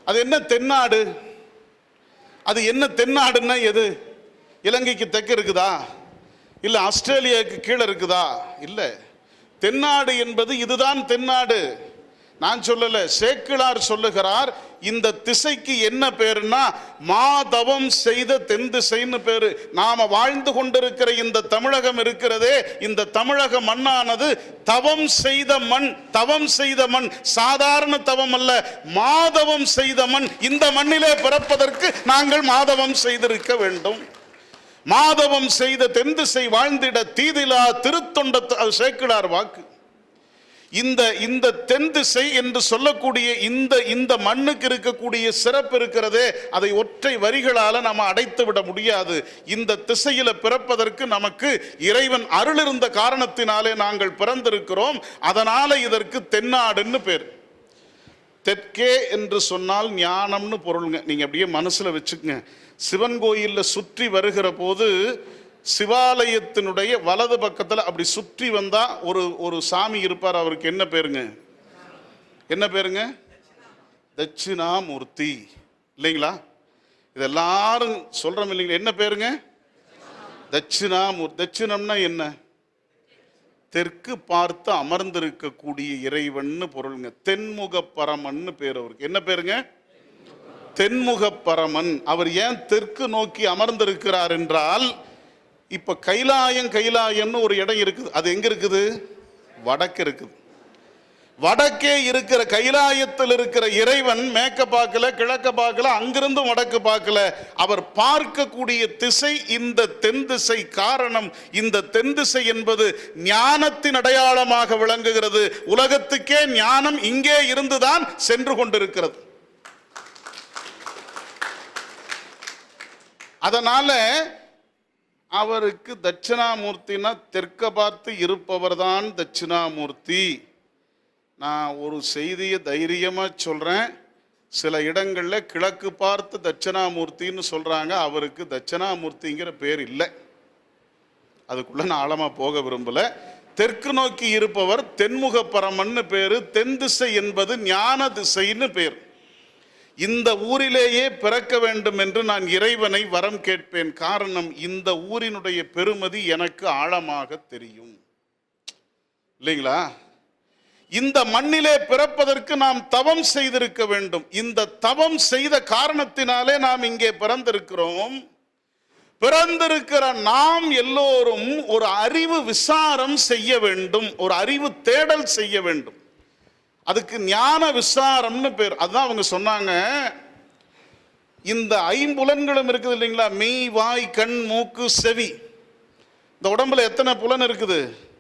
Speaker 2: அது என்ன தென்னாடு? அது என்ன தென்னாடுன்னா எது? இலங்கைக்கு தெற்கு இருக்குதா? இல்ல ஆஸ்திரேலியாவுக்கு கீழே இருக்குதா? இல்ல. தென்னாடு என்பது இதுதான் தென்னாடு. நான் சொல்லல, சேக்கிழார் சொல்லுகிறார். இந்த திசைக்கு என்ன பேருன்னா மாதவம் செய்த தென் திசைன்னு பேரு. நாம வாழ்ந்து கொண்டிருக்கிற இந்த தமிழகம் இருக்கிறதே, இந்த தமிழக மண்ணானது தவம் செய்த மண். தவம் செய்த மண் சாதாரண தவம் அல்ல, மாதவம் செய்த மண். இந்த மண்ணிலே பிறப்பதற்கு நாங்கள் மாதவம் செய்திருக்க வேண்டும். மாதவம் செய்த தென்திசை வாழ்ந்திட தீதிலா திருத்தொண்ட, அது சேக்கிழார் வாக்கு. இந்த தென் திசை என்று சொல்லக்கூடிய இந்த மண்ணுக்கு இருக்கக்கூடிய சிறப்பு இருக்கிறதே, அதை ஒற்றை வரிகளால நம்ம அடைத்து விட முடியாது. இந்த திசையில பிறப்பதற்கு நமக்கு இறைவன் அருள் இருந்த காரணத்தினாலே நாங்கள் பிறந்திருக்கிறோம். அதனால இதற்கு தென்னாடுன்னு பேர். தெற்கே என்று சொன்னால் ஞானம்னு பொருளுங்க. நீங்க அப்படியே மனசுல வச்சுக்கங்க. சிவன் கோயில்ல சுற்றி வருகிற போது சிவாலயத்தினுடைய வலது பக்கத்தில் அப்படி சுற்றி வந்தா ஒரு சாமி இருப்பார். அவருக்கு என்ன பேருங்க? என்ன பேருங்க? தட்சிணாமூர்த்தி இல்லைங்களா? இது எல்லாரும் சொல்றோம் இல்லைங்களா? என்ன பேருங்க? தட்சிணாமூர்த்தி. தட்சிணம்னா என்ன? தெற்கு பார்த்து அமர்ந்திருக்கக்கூடிய இறைவன் பொருளுங்க. தென்முக பரமன்னு பேர் அவருக்கு. என்ன பேருங்க? தென்முக பரமன். அவர் ஏன் தெற்கு நோக்கி அமர்ந்திருக்கிறார் என்றால், இப்ப கைலாயம்னு ஒரு இடம் இருக்குது. அது எங்க இருக்குது? வடக்கு இருக்குது. வடக்கே இருக்கிற கைலாயத்தில் இருக்கிற இறைவன் மேற்க பார்க்கல, கிழக்க பார்க்கல, அங்கிருந்தும் வடக்கு பார்க்கல. அவர் பார்க்கக்கூடிய திசை இந்த தென் திசை. காரணம், இந்த தென் திசை என்பது ஞானத்தின் அடையாளமாக விளங்குகிறது. உலகத்துக்கே ஞானம் இங்கே இருந்துதான் சென்று கொண்டிருக்கிறது. அதனால அவருக்கு தட்சிணாமூர்த்தினா தெற்க பார்த்து இருப்பவர் தான் தட்சிணாமூர்த்தி. நான் ஒரு செய்தியை தைரியமா சொல்றேன். சில இடங்கள்ல கிழக்கு பார்த்து தட்சிணாமூர்த்தின்னு சொல்றாங்க. அவருக்கு தட்சிணாமூர்த்திங்கிற பேர் இல்லை. அதுக்குள்ள நான் ஆழமா போக விரும்பல. தெற்கு நோக்கி இருப்பவர் தென்முக பரமன்னு பேரு. தென் திசை என்பது ஞான திசைன்னு பேர். இந்த ஊரிலேயே பிறக்க வேண்டும் என்று நான் இறைவனை வரம் கேட்பேன். காரணம், இந்த ஊரினுடைய பெருமதி எனக்கு ஆழமாக தெரியும் இல்லைங்களா? இந்த மண்ணிலே பிறப்பதற்கு நாம் தவம் செய்திருக்க வேண்டும். இந்த தவம் செய்த காரணத்தினாலே நாம் இங்கே பிறந்திருக்கிறோம். பிறந்திருக்கிற நாம் எல்லோரும் ஒரு அறிவு விசாரம் செய்ய வேண்டும், ஒரு அறிவு தேடல் செய்ய வேண்டும். அதுக்கு ஞான விசாரம்னு பேர். அதுதான் அவங்க சொன்னாங்க. இந்த ஐம்புலன்களும் இருக்குது இல்லைங்களா? மெய், வாய், கண், மூக்கு, செவி. இந்த உடம்புல எத்தனை புலன் இருக்குது?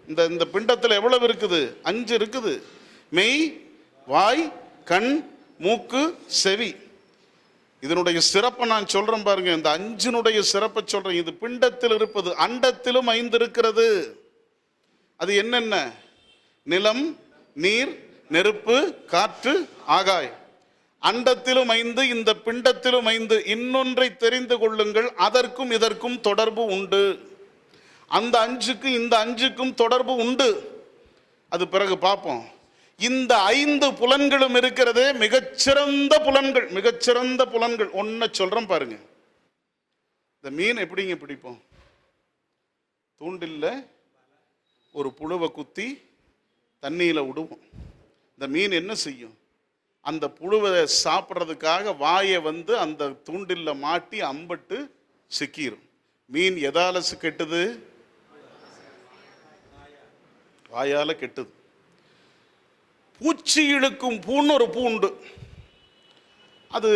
Speaker 2: இந்த பிண்டத்தில் எவ்வளவு இருக்குது? 5 இருக்குது. மெய், வாய், கண், மூக்கு, செவி. இதனுடைய சிறப்பை நான் சொல்றேன் பாருங்க. இந்த 5னுடைய சிறப்பை சொல்றேன். இது பிண்டத்தில் இருப்பது. அண்டத்திலும் 5 இருக்கிறது. அது என்னென்ன? நிலம், நீர், நெருப்பு, காற்று, ஆகாயம். அண்டத்திலும் 5, இந்த பிண்டத்திலும் 5. இன்னொன்றை தெரிந்து கொள்ளுங்கள், அதற்கும் இதற்கும் தொடர்பு உண்டு. அந்த 5க்கும் இந்த 5க்கும் தொடர்பு உண்டு. அது பிறகு பார்ப்போம். இந்த 5 புலன்களும் இருக்கிறதே மிகச்சிறந்த புலன்கள். மிகச்சிறந்த புலன்கள் ஒன்ன சொல்றேன் பாருங்க. இந்த மீன் எப்படிங்க பிடிப்போம்? தூண்டில்ல ஒரு புழுவை குத்தி தண்ணியில விடுவோம். இந்த மீன் என்ன செய்யும்? அந்த புழுவை சாப்பிட்றதுக்காக வாயை அந்த தூண்டில்ல மாட்டி அம்பட்டு சிக்கிரும். மீன் எதால கெட்டுது? வாயால கெட்டுது. பூச்சி இழுக்கும் பூன்னு ஒரு பூ உண்டு. அது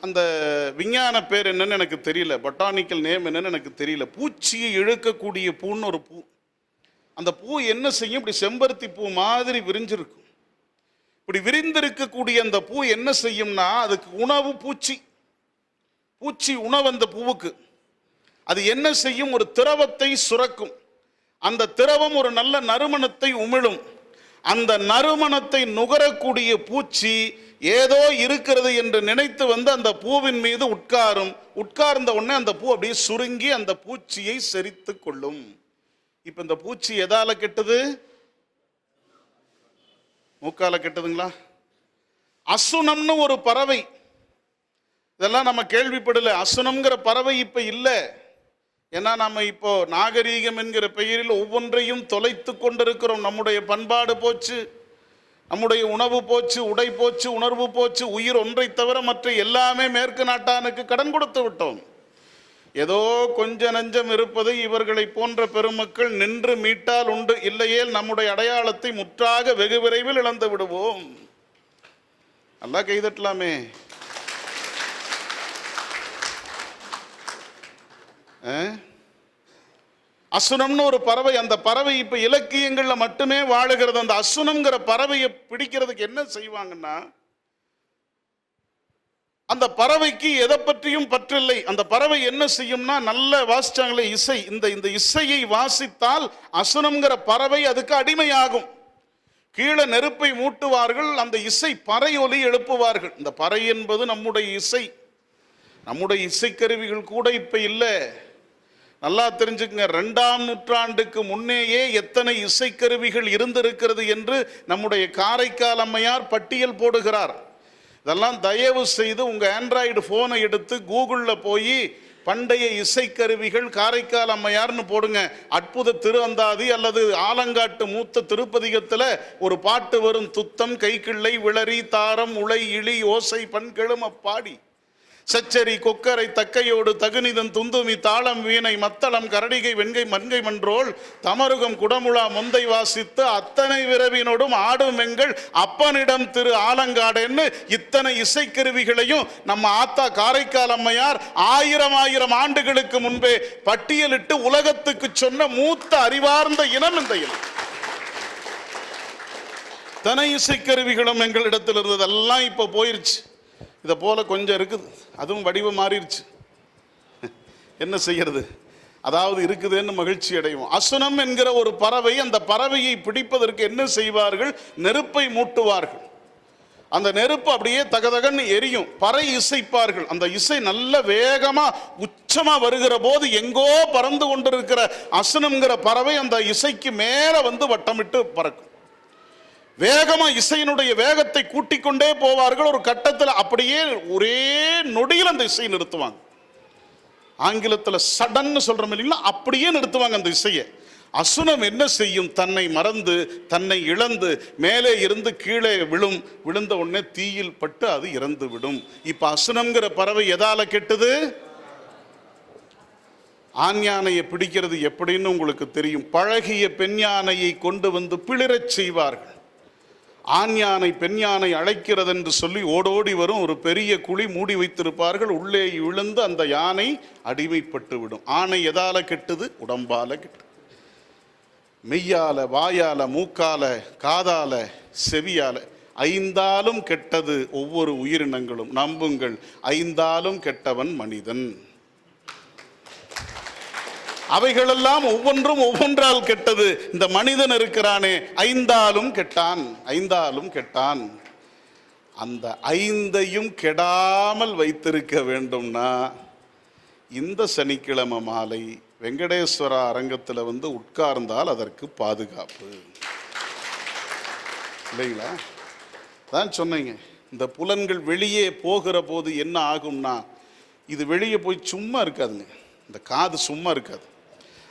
Speaker 2: அந்த விஞ்ஞான பேர் என்னன்னு எனக்கு தெரியல, பொட்டானிக்கல் நேம் என்னன்னு எனக்கு தெரியல. பூச்சியை இழுக்கக்கூடிய பூன்னு ஒரு பூ. அந்த பூ என்ன செய்யும்? இப்படி செம்பருத்தி பூ மாதிரி விரிஞ்சிருக்கும். இப்படி விரிந்திருக்கக்கூடிய அந்த பூ என்ன செய்யும்னா, அதுக்கு உணவு பூச்சி. பூச்சி உணவு அந்த பூவுக்கு. அது என்ன செய்யும்? ஒரு திரவத்தை சுரக்கும். அந்த திரவம் ஒரு நல்ல நறுமணத்தை உமிழும். அந்த நறுமணத்தை நுகரக்கூடிய பூச்சி ஏதோ இருக்கிறது என்று நினைத்து அந்த பூவின் மீது உட்காரும். உட்கார்ந்த உடனே அந்த பூ அப்படியே சுருங்கி அந்த பூச்சியை செரித்து கொள்ளும். இப்ப இந்த பூச்சி எதால கெட்டது? மூக்கால கெட்டதுங்களா? அசுனம்னு ஒரு பறவை, இதெல்லாம் நம்ம கேள்விப்படல. அசுனம்ங்கிற பறவை இப்ப இல்லை. ஏன்னா நம்ம இப்போ நாகரீகம் என்கிற பெயரில் ஒவ்வொன்றையும் தொலைத்து கொண்டிருக்கிறோம். நம்முடைய பண்பாடு போச்சு, நம்முடைய உணவு போச்சு, உடை போச்சு, உணர்வு போச்சு. உயிர் ஒன்றை தவிர மற்ற எல்லாமே மேற்கு நாட்டானுக்கு கடன் கொடுத்து விட்டோம். ஏதோ கொஞ்ச நஞ்சம் இருப்பது இவர்களை போன்ற பெருமக்கள் நின்று மீட்டால் உண்டு. இல்லையேல் நம்முடைய அடையாளத்தை முற்றாக வெகு விரைவில் இழந்து விடுவோம். நல்லா கைதட்டலாமே. அசுனம்னு ஒரு பறவை, அந்த பறவை இப்ப இலக்கியங்கள்ல மட்டுமே வாழுகிறது. அந்த அசுனம்ங்கிற பறவையை பிடிக்கிறதுக்கு என்ன செய்வாங்கன்னா, அந்த பறவைக்கு எதை பற்றியும் பற்றில்லை. அந்த பறவை என்ன செய்யும்னா, நல்ல வாசிச்சாங்களே இசை, இந்த இசையை வாசித்தால் அசுனம்ங்கிற பறவை அதுக்கு அடிமையாகும். கீழே நெருப்பை மூட்டுவார்கள், அந்த இசை பறை ஒலி எழுப்புவார்கள். இந்த பறை என்பது நம்முடைய இசை. நம்முடைய இசைக்கருவிகள் கூட இப்ப இல்லை. நல்லா தெரிஞ்சுக்கங்க, 2ஆம் நூற்றாண்டுக்கு முன்னேயே எத்தனை இசைக்கருவிகள் இருந்திருக்கிறது என்று நம்முடைய காரைக்கால் அம்மையார் பட்டியல் போடுகிறார். இதெல்லாம் தயவு செய்து உங்க ஆண்ட்ராய்டு போனை எடுத்து கூகுளில் போய் பண்டைய இசைக்கருவிகள் காரைக்கால் அம்மையார்னு போடுங்க. அற்புத திருஅந்தாதி அல்லது ஆலங்காட்டு மூத்த திருப்பதிகத்தில் ஒரு பாட்டு வரும், துத்தம் கைக்கிள்ளை விளரி தாரம் உளை இழி ஓசை பண்கெழும் அப்பாடி சச்சரி கொக்கரை தக்கையோடு தகுனிதன் துந்துமி தாளம் வீணை மத்தளம் கரடிகை வெண்கை மண்கை மன்றோள் தமருகம் குடமுழா முந்தை வாசித்து அத்தனை விரவினோடும் ஆடும் எங்கள் அப்பனிடம் திரு ஆலங்காடுன்னு இத்தனை இசைக்கருவிகளையும் நம்ம ஆத்தா காரைக்கால் அம்மையார் 1000 ஆண்டுகளுக்கு முன்பே பட்டியலிட்டு உலகத்துக்கு சொன்ன மூத்த அறிவார்ந்த இனம் இந்த இனம். தன இசைக்கருவிகளும் எங்களிடத்தில் இருந்ததெல்லாம் இப்போ போயிருச்சு. இதை போல கொஞ்சம் இருக்குது, அதுவும் வடிவம் மாறிடுச்சு. என்ன செய்யறது? அதாவது இருக்குதுன்னு மகிழ்ச்சி அடைவோம். அசுனம் என்கிற ஒரு பறவை, அந்த பறவையை பிடிப்பதற்கு என்ன செய்வார்கள்? நெருப்பை மூட்டுவார்கள். அந்த நெருப்பு அப்படியே தகதகன்னு எரியும். பறை இசைப்பார்கள். அந்த இசை நல்ல வேகமா உச்சமா வருகிற போது எங்கோ பறந்து கொண்டிருக்கிற அசுனம்ங்கிற பறவை அந்த இசைக்கு மேல வந்து வட்டமிட்டு பறக்கும். வேகமா இசையினுடைய வேகத்தை கூட்டிக் கொண்டே போவார்கள். ஒரு கட்டத்தில் அப்படியே ஒரே நொடியில் அந்த இசையை நிறுத்துவாங்க. ஆங்கிலத்தில் சடன்னு சொல்றோம் இல்லைங்களா, அப்படியே நிறுத்துவாங்க அந்த இசையை. அசுனம் என்ன செய்யும்? தன்னை மறந்து தன்னை இழந்து மேலே இருந்து கீழே விழுந்த உடனே தீயில் பட்டு அது இறந்து விடும். இப்ப அசுனம்ங்கிற பறவை எதால கெட்டது? ஆண் யானையை பிடிக்கிறது எப்படின்னு உங்களுக்கு தெரியும். பழகிய பெண் யானையை கொண்டு வந்து பிளிரச் செய்வார்கள். ஆண் யானை பெண் யானை அழைக்கிறது என்று சொல்லி ஓடோடி வரும். ஒரு பெரிய குழி மூடி வைத்திருப்பார்கள். உள்ளே விழுந்து அந்த யானை அடிமைப்பட்டு விடும். ஆணை எதால கெட்டுது? உடம்பால கெட்டு. மெய்யால, வாயால, மூக்கால, காதால, செவியால, 5ஆலும் கெட்டது ஒவ்வொரு உயிரினங்களும். நம்புங்கள், 5ஆலும் கெட்டவன் மனிதன். அவைகளெல்லாம் ஒவ்வொன்றும் ஒவ்வொன்றால் கெட்டது. இந்த மனிதன் இருக்கிறானே 5ஆலும் கெட்டான், 5ஆலும் கெட்டான். அந்த 5ஐயும் கெடாமல் வைத்திருக்க வேண்டும்னா இந்த சனிக்கிழமை மாலை வெங்கடேஸ்வரா அரங்கத்தில் வந்து உட்கார்ந்தால் அதற்கு பாதுகாப்பு இல்லைங்களா? தான் சொன்னீங்க. இந்த புலன்கள் வெளியே போகிற போது என்ன ஆகும்னா, இது வெளியே போய் சும்மா இருக்காதுங்க. இந்த காது சும்மா இருக்காது,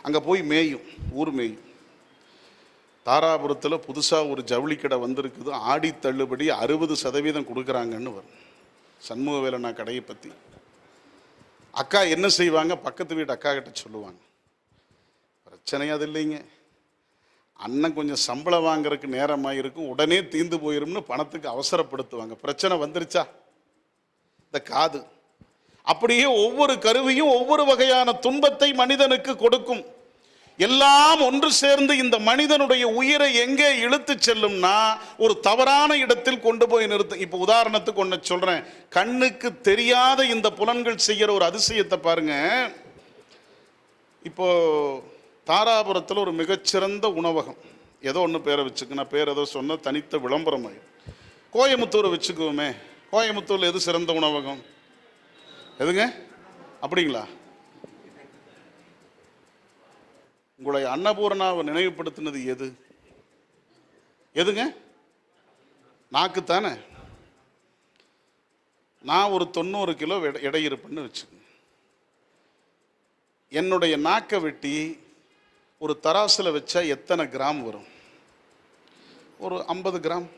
Speaker 2: அங்கே போய் மேயும், ஊர் மேயும். தாராபுரத்தில் புதுசாக ஒரு ஜவுளி கடை வந்திருக்குது. ஆடி தள்ளுபடி 60% கொடுக்குறாங்கன்னு வரும். சண்முகவேலனா கடையை பற்றி அக்கா என்ன செய்வாங்க? பக்கத்து வீட்டு அக்கா கிட்ட சொல்லுவாங்க, பிரச்சனையாது இல்லைங்க, அண்ணன் கொஞ்சம் சம்பளம் வாங்குறதுக்கு நேரமாக இருக்கும், உடனே தீர்ந்து போயிரும்னு பணத்துக்கு அவசரப்படுத்துவாங்க. பிரச்சனை வந்துருச்சா? இந்த காது அப்படியே ஒவ்வொரு கருவியும் ஒவ்வொரு வகையான துன்பத்தை மனிதனுக்கு கொடுக்கும். எல்லாம் ஒன்று சேர்ந்து இந்த மனிதனுடைய உயிரை எங்கே இழுத்து செல்லும்னா ஒரு தவறான இடத்தில் கொண்டு போய் நிறுத்தும். இப்போ உதாரணத்துக்கு ஒன்று சொல்றேன். கண்ணுக்கு தெரியாத இந்த புலன்கள் செய்கிற ஒரு அதிசயத்தை பாருங்க. இப்போ தாராபுரத்தில் ஒரு மிகச்சிறந்த உணவகம், ஏதோ ஒன்று பேரை வச்சுக்க, நான் பேர் ஏதோ சொன்ன தனித்த விளம்பரம் ஆகி. கோயமுத்தூரை வச்சுக்குவோமே, கோயமுத்தூரில் எது சிறந்த உணவகம்? எதுங்க? அப்படிங்களா? உங்களை அன்னபூர்ணாவை நினைவுபடுத்தினது எது? எதுங்க? நாக்குத்தானே. நான் ஒரு 90 கிலோ எடை இருப்பேன்னு வச்சுக்கோங்க. என்னுடைய நாக்கை வெட்டி ஒரு தராசில் வச்சா எத்தனை கிராம் வரும்? ஒரு 50 கிராம்,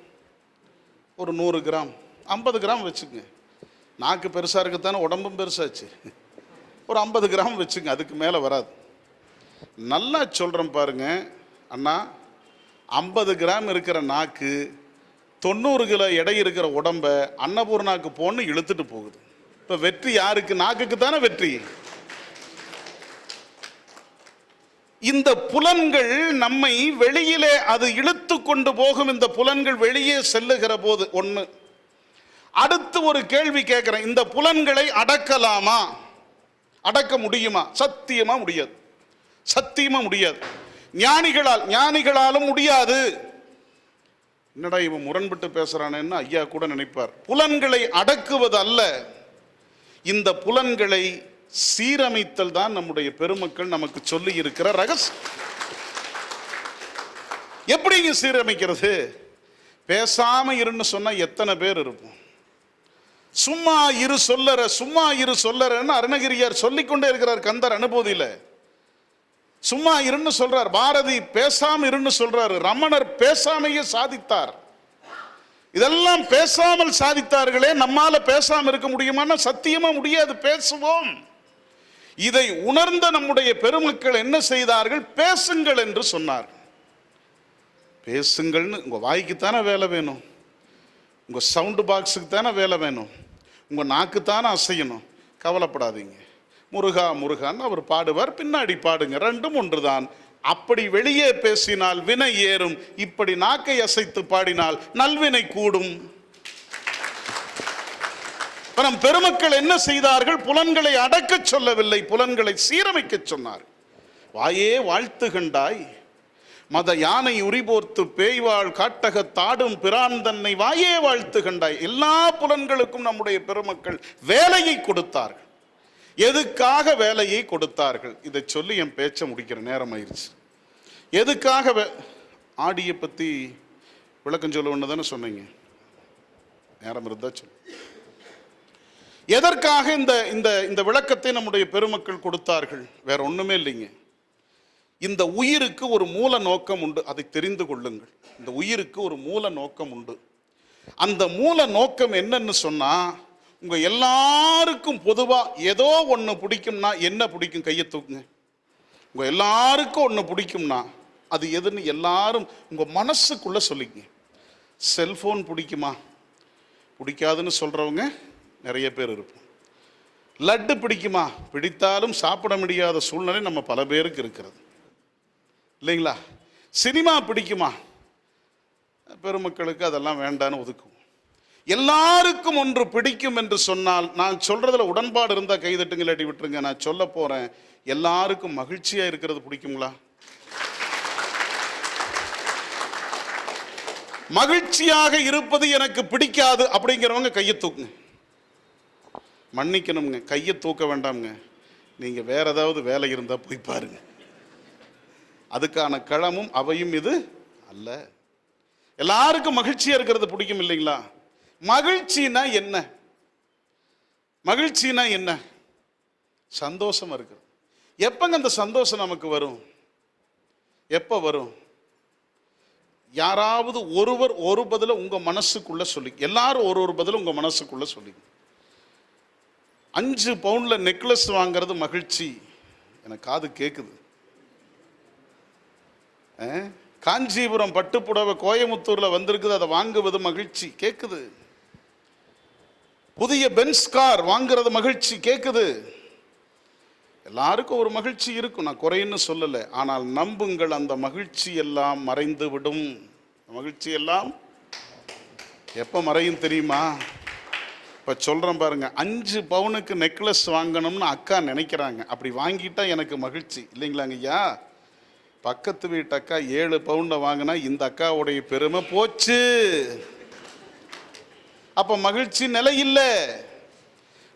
Speaker 2: ஒரு 100 கிராம், 50 கிராம் வச்சுக்கோங்க. நாக்கு பெருசாக இருக்குத்தானே, உடம்பும் பெருசாச்சு. ஒரு 50 கிராம் வச்சுங்க, அதுக்கு மேலே வராது. நல்லா சொல்கிறேன் பாருங்க அண்ணா, 50 கிராம் இருக்கிற நாக்கு 90 கிலோ எடை இருக்கிற உடம்ப அன்னபூர்ணாக்கு போன்னு இழுத்துட்டு போகுது. இப்போ வெற்றி யாருக்கு? நாக்குக்கு தானே வெற்றி. இந்த புலன்கள் நம்மை வெளியிலே அது இழுத்து கொண்டு போகும். இந்த புலன்கள் வெளியே செல்லுகிற போது ஒன்று. அடுத்து ஒரு கேள்வி கேட்கிறேன், இந்த புலன்களை அடக்கலாமா? அடக்க முடியுமா? சத்தியமா முடியாது. சத்தியமா முடியாது. ஞானிகளாலும் முடியாது. என்னடா இவன் முரண்பட்டு பேசுறானேன்னு ஐயா கூட நினைப்பார். புலன்களை அடக்குவது அல்ல, இந்த புலன்களை சீரமைத்தல் தான் நம்முடைய பெருமக்கள் நமக்கு சொல்லி இருக்கிற ரகசியம். எப்படிங்க சீரமைக்கிறது? பேசாம இருன்னு சொன்னா எத்தனை பேர் இருப்போம்? சும்மா இரு சொல்லற, சும்மா இரு சொல்லறன்னு அருணகிரியார் சொல்லிக்கொண்டே இருக்கிறார் கந்தர் அனுபூதியில. சும்மா இருன்னு சொல்றார். பாரதி பேசாம இருன்னு சொல்றாரு. ரமணர் பேசாமையே சாதித்தார். இதெல்லாம் பேசாமல் சாதித்தார்களே, நம்மால பேசாம இருக்க முடியுமான்னா சத்தியமா முடியாது. பேசுவோம். இதை உணர்ந்த நம்முடைய பெருமக்கள் என்ன செய்தார்கள்? பேசுங்கள் என்று சொன்னார். பேசுங்கள்னு உங்க வாய்க்குத்தானே வேலை வேணும், உங்க சவுண்டு பாக்ஸுக்கு தானே வேலை வேணும், உங்க நாக்குத்தானே அசையணும். கவலைப்படாதீங்க, முருகா முருகான்னு அவர் பாடுவார், பின்னாடி பாடுங்க, ரெண்டும் ஒன்றுதான். அப்படி வெளியே பேசினால் வினை ஏறும், இப்படி நாக்கை அசைத்து பாடினால் நல்வினை கூடும். நம் பெருமக்கள் என்ன செய்தார்கள்? புலன்களை அடக்க சொல்லவில்லை, புலன்களை சீரமைக்க சொன்னார். வாயே வாழ்த்து கண்டாய், மத யானை உரிபோர்த்து பேய்வாள் காட்டக தாடும் பிரான் தன்னை வாயே வாழ்த்து கண்டாய். எல்லா புலன்களுக்கும் நம்முடைய பெருமக்கள் வேலையை கொடுத்தார்கள். எதுக்காக வேலையை கொடுத்தார்கள்? இதை சொல்லி என் பேச்சை முடிக்கிற நேரம் ஆயிடுச்சு. எதுக்காக ஆடியை பற்றி விளக்கம் சொல்ல ஒன்று தானே சொன்னீங்க, நேரம் இருந்தா சொல்லு. எதற்காக இந்த இந்த இந்த விளக்கத்தை நம்முடைய பெருமக்கள் கொடுத்தார்கள்? வேற ஒண்ணுமே இல்லைங்க. இந்த உயிருக்கு ஒரு மூல நோக்கம் உண்டு, அதை தெரிந்து கொள்ளுங்கள். இந்த உயிருக்கு ஒரு மூல நோக்கம் உண்டு. அந்த மூல நோக்கம் என்னன்னு சொன்னா, உங்க எல்லாருக்கும் பொதுவா ஏதோ ஒன்று பிடிக்கும்னா என்ன பிடிக்கும்? கையை தூக்குங்க. உங்க எல்லாருக்கும் ஒன்று பிடிக்கும்னா அது எதுன்னு எல்லாரும் உங்க மனசுக்குள்ள சொல்லிக்கங்க. செல்போன் பிடிக்குமா? பிடிக்காதுன்னு சொல்றவங்க நிறைய பேர் இருப்போம். லட்டு பிடிக்குமா? பிடித்தாலும் சாப்பிட முடியாத சூழ்நிலை நம்ம பல பேருக்கு இருக்கிறது இல்லைங்களா? சினிமா பிடிக்குமா? பெருமக்களுக்கு அதெல்லாம் வேண்டான்னு ஒதுக்குவோம். எல்லாருக்கும் ஒன்று பிடிக்கும் என்று சொன்னால், நான் சொல்றதுல உடன்பாடு இருந்தால் கைதட்டுங்க, இல்லாட்டி விட்டுருங்க. நான் சொல்ல போறேன், எல்லாருக்கும் மகிழ்ச்சியா இருக்கிறது பிடிக்குங்களா? மகிழ்ச்சியாக இருப்பது எனக்கு பிடிக்காது அப்படிங்கிறவங்க கையை தூக்குங்க. மன்னிக்கணுங்க, கையை தூக்க வேண்டாம்ங்க. நீங்க வேற ஏதாவது வேலை இருந்தா போய் பாருங்க. அதுக்கான களமும் அவையும் இது அல்ல. எல்லாருக்கும் மகிழ்ச்சியா இருக்கிறது பிடிக்கும் இல்லைங்களா? மகிழ்ச்சினா என்ன? மகிழ்ச்சினா என்ன? சந்தோஷமா இருக்கு. எப்பங்க அந்த சந்தோஷம் நமக்கு வரும்? எப்ப வரும்? யாராவது ஒருவர் ஒரு பதில உங்க மனசுக்குள்ள சொல்லி, எல்லாரும் ஒரு பதில உங்க மனசுக்குள்ள சொல்லி. 5 பவுன்ல நெக்லஸ் வாங்கிறது மகிழ்ச்சி, எனக்கு காது கேக்குது. காஞ்சிபுரம் பட்டுப்புடவை கோயமுத்தூர்ல வந்திருக்குது, அதை வாங்குவது மகிழ்ச்சி கேக்குது. புதிய பென்ஸ் கார் வாங்குறது மகிழ்ச்சி கேக்குது. எல்லாருக்கும் ஒரு மகிழ்ச்சி இருக்கும், நான் குறைன்னு சொல்லலை. ஆனால் நம்புங்கள், அந்த மகிழ்ச்சி எல்லாம் மறைந்து விடும். மகிழ்ச்சி எல்லாம் எப்ப மறையும் தெரியுமா? இப்ப சொல்றேன் பாருங்க, 5 பவுனுக்கு நெக்லஸ் வாங்கணும்னு அக்கா நினைக்கிறாங்க. அப்படி வாங்கிட்டா எனக்கு மகிழ்ச்சி இல்லைங்களாங்க ஐயா? பக்கத்து வீட்டு அக்கா 7 பவுன்ல வாங்கினா இந்த அக்காவுடைய பெருமை போச்சு. அப்ப மகிழ்ச்சி நிலை இல்லை.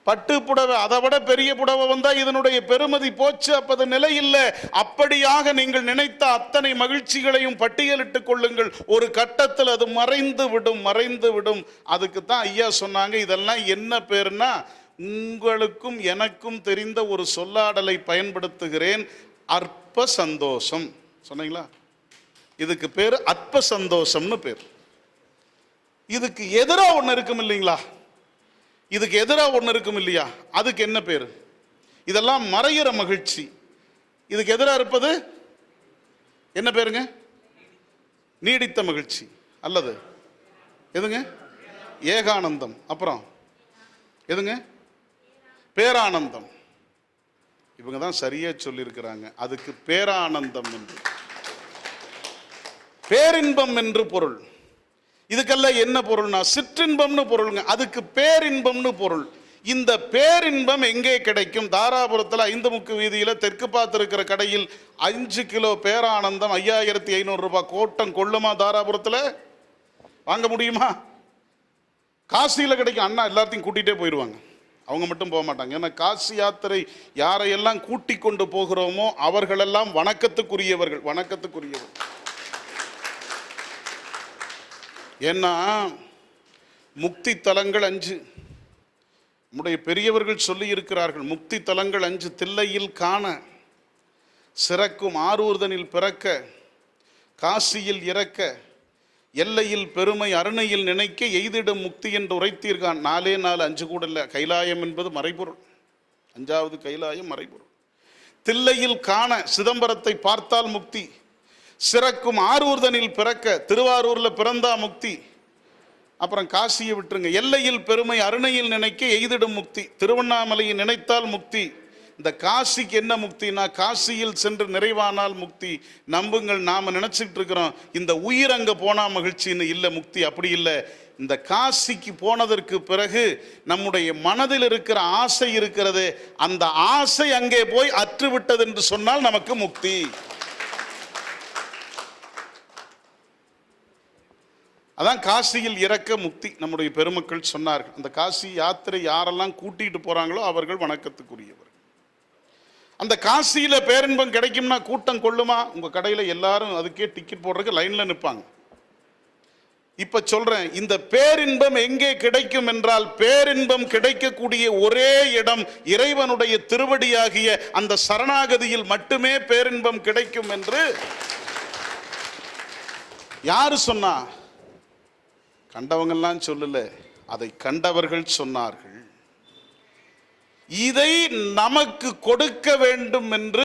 Speaker 2: பட்டு புடவை, அதை விட பெரிய புடவை வந்தா இதனுடைய பெருமதி போச்சு, அப்ப அது நிலை இல்லை. அப்படியாக நீங்கள் நினைத்த அத்தனை மகிழ்ச்சிகளையும் பட்டியலிட்டுக் கொள்ளுங்கள், ஒரு கட்டத்தில் அது மறைந்து விடும், மறைந்து விடும். அதுக்கு தான் ஐயா சொன்னாங்க, இதெல்லாம் என்ன பேருனா, உங்களுக்கும் எனக்கும் தெரிந்த ஒரு சொல்லாடலை பயன்படுத்துகிறேன், அற்ப சந்தோஷம். சொன்னீங்களா? இதுக்கு பேரு அற்ப சந்தோஷம்னு பேர். இதுக்கு எதிராக ஒன்று இருக்கும் இல்லைங்களா? இதுக்கு எதிராக ஒன்று இருக்கும் இல்லையா? அதுக்கு என்ன பேர்? இதெல்லாம் மறையிற மகிழ்ச்சி. இதுக்கு எதிராக இருப்பது என்ன பேருங்க? நீடித்த மகிழ்ச்சி அல்லது எதுங்க? ஏகானந்தம். அப்புறம் எதுங்க? பேரானந்தம். இவங்க தான் சரியா சொல்லியிருக்கிறாங்க. அதுக்கு பேரானந்தம் என்று, பேரின்பம் என்று பொருள். இதுக்கெல்லாம் என்ன பொருள்னா சிற்றின்பம்னு பொருளுங்க. அதுக்கு பேரின்பம்னு பொருள். இந்த பேரின்பம் எங்கே கிடைக்கும்? தாராபுரத்தில் 5 முக்கு வீதியில் தெற்கு பார்த்திருக்கிற கடையில் 5 கிலோ பேரானந்தம் 5500 ரூபாய் கோட்டம் கொள்ளுமா? தாராபுரத்தில் வாங்க முடியுமா? காசியில் கிடைக்கும். அண்ணா எல்லாத்தையும் கூட்டிகிட்டே போயிடுவாங்க, அவங்க மட்டும் போக மாட்டாங்க. ஏன்னா காசி யாத்திரை யாரையெல்லாம் கூட்டி கொண்டு போகிறோமோ அவர்களெல்லாம் வணக்கத்துக்குரியவர்கள், வணக்கத்துக்குரியவர்கள். ஏன்னா முக்தி தலங்கள் 5 நம்முடைய பெரியவர்கள் சொல்லி இருக்கிறார்கள். முக்தி தலங்கள் 5 தில்லையில் காண, சிறக்கும் ஆரூர்தனில் பிறக்க, காசியில் இறக்க, எல்லையில் பெருமை அருணையில் நினைக்க, எய்திடும் முக்தி என்று உரைத்தீர்கான். 4 5 கூட இல்லை. கைலாயம் என்பது மறைபொருள். 5வது கைலாயம் மறைபொருள். தில்லையில் காண, சிதம்பரத்தை பார்த்தால் முக்தி. சிறக்கும் ஆரூர்தனில் பிறக்க, திருவாரூரில் பிறந்தா முக்தி. அப்புறம் காசியை விட்டுருங்க. எல்லையில் பெருமை அருணையில் நினைக்க எய்திடும் முக்தி. திருவண்ணாமலையை நினைத்தால் முக்தி. இந்த காசிக்கு என்ன முக்தினா காசியில் சென்று நிறைவானால் முக்தி. நம்புங்கள், நாம நினைச்சிட்டு இருக்கிறோம் இந்த உயிர் அங்க போனா மகிழ்ச்சின்னு. இல்லை, முக்தி அப்படி இல்லை. இந்த காசிக்கு போனதற்கு பிறகு நம்முடைய மனதில் இருக்கிற ஆசை இருக்கிறது, அந்த ஆசை அங்கே போய் அற்றுவிட்டது என்று சொன்னால் நமக்கு முக்தி. அதான் காசியில் இறக்க முக்தி நம்முடைய பெருமக்கள் சொன்னார்கள். அந்த காசி யாத்திரை யாரெல்லாம் கூட்டிட்டு போறாங்களோ அவர்கள் வணக்கத்துக்குரியவர். அந்த காசியில பேரின்பம் கிடைக்கும்னா கூட்டம் கொள்ளுமா? உங்க கடையில எல்லாரும் அதுக்கே டிக்கெட் போடுறதுக்கு லைன்ல நிற்பாங்க. இப்ப சொல்றேன், இந்த பேரின்பம் எங்கே கிடைக்கும் என்றால், பேரின்பம் கிடைக்கக்கூடிய ஒரே இடம் இறைவனுடைய திருவடியாகிய அந்த சரணாகதியில் மட்டுமே பேரின்பம் கிடைக்கும் என்று யாரு சொன்னா? கண்டவங்கெல்லாம் சொல்லல, அதை கண்டவர்கள் சொன்னார்கள். இதை நமக்கு கொடுக்க வேண்டும் என்று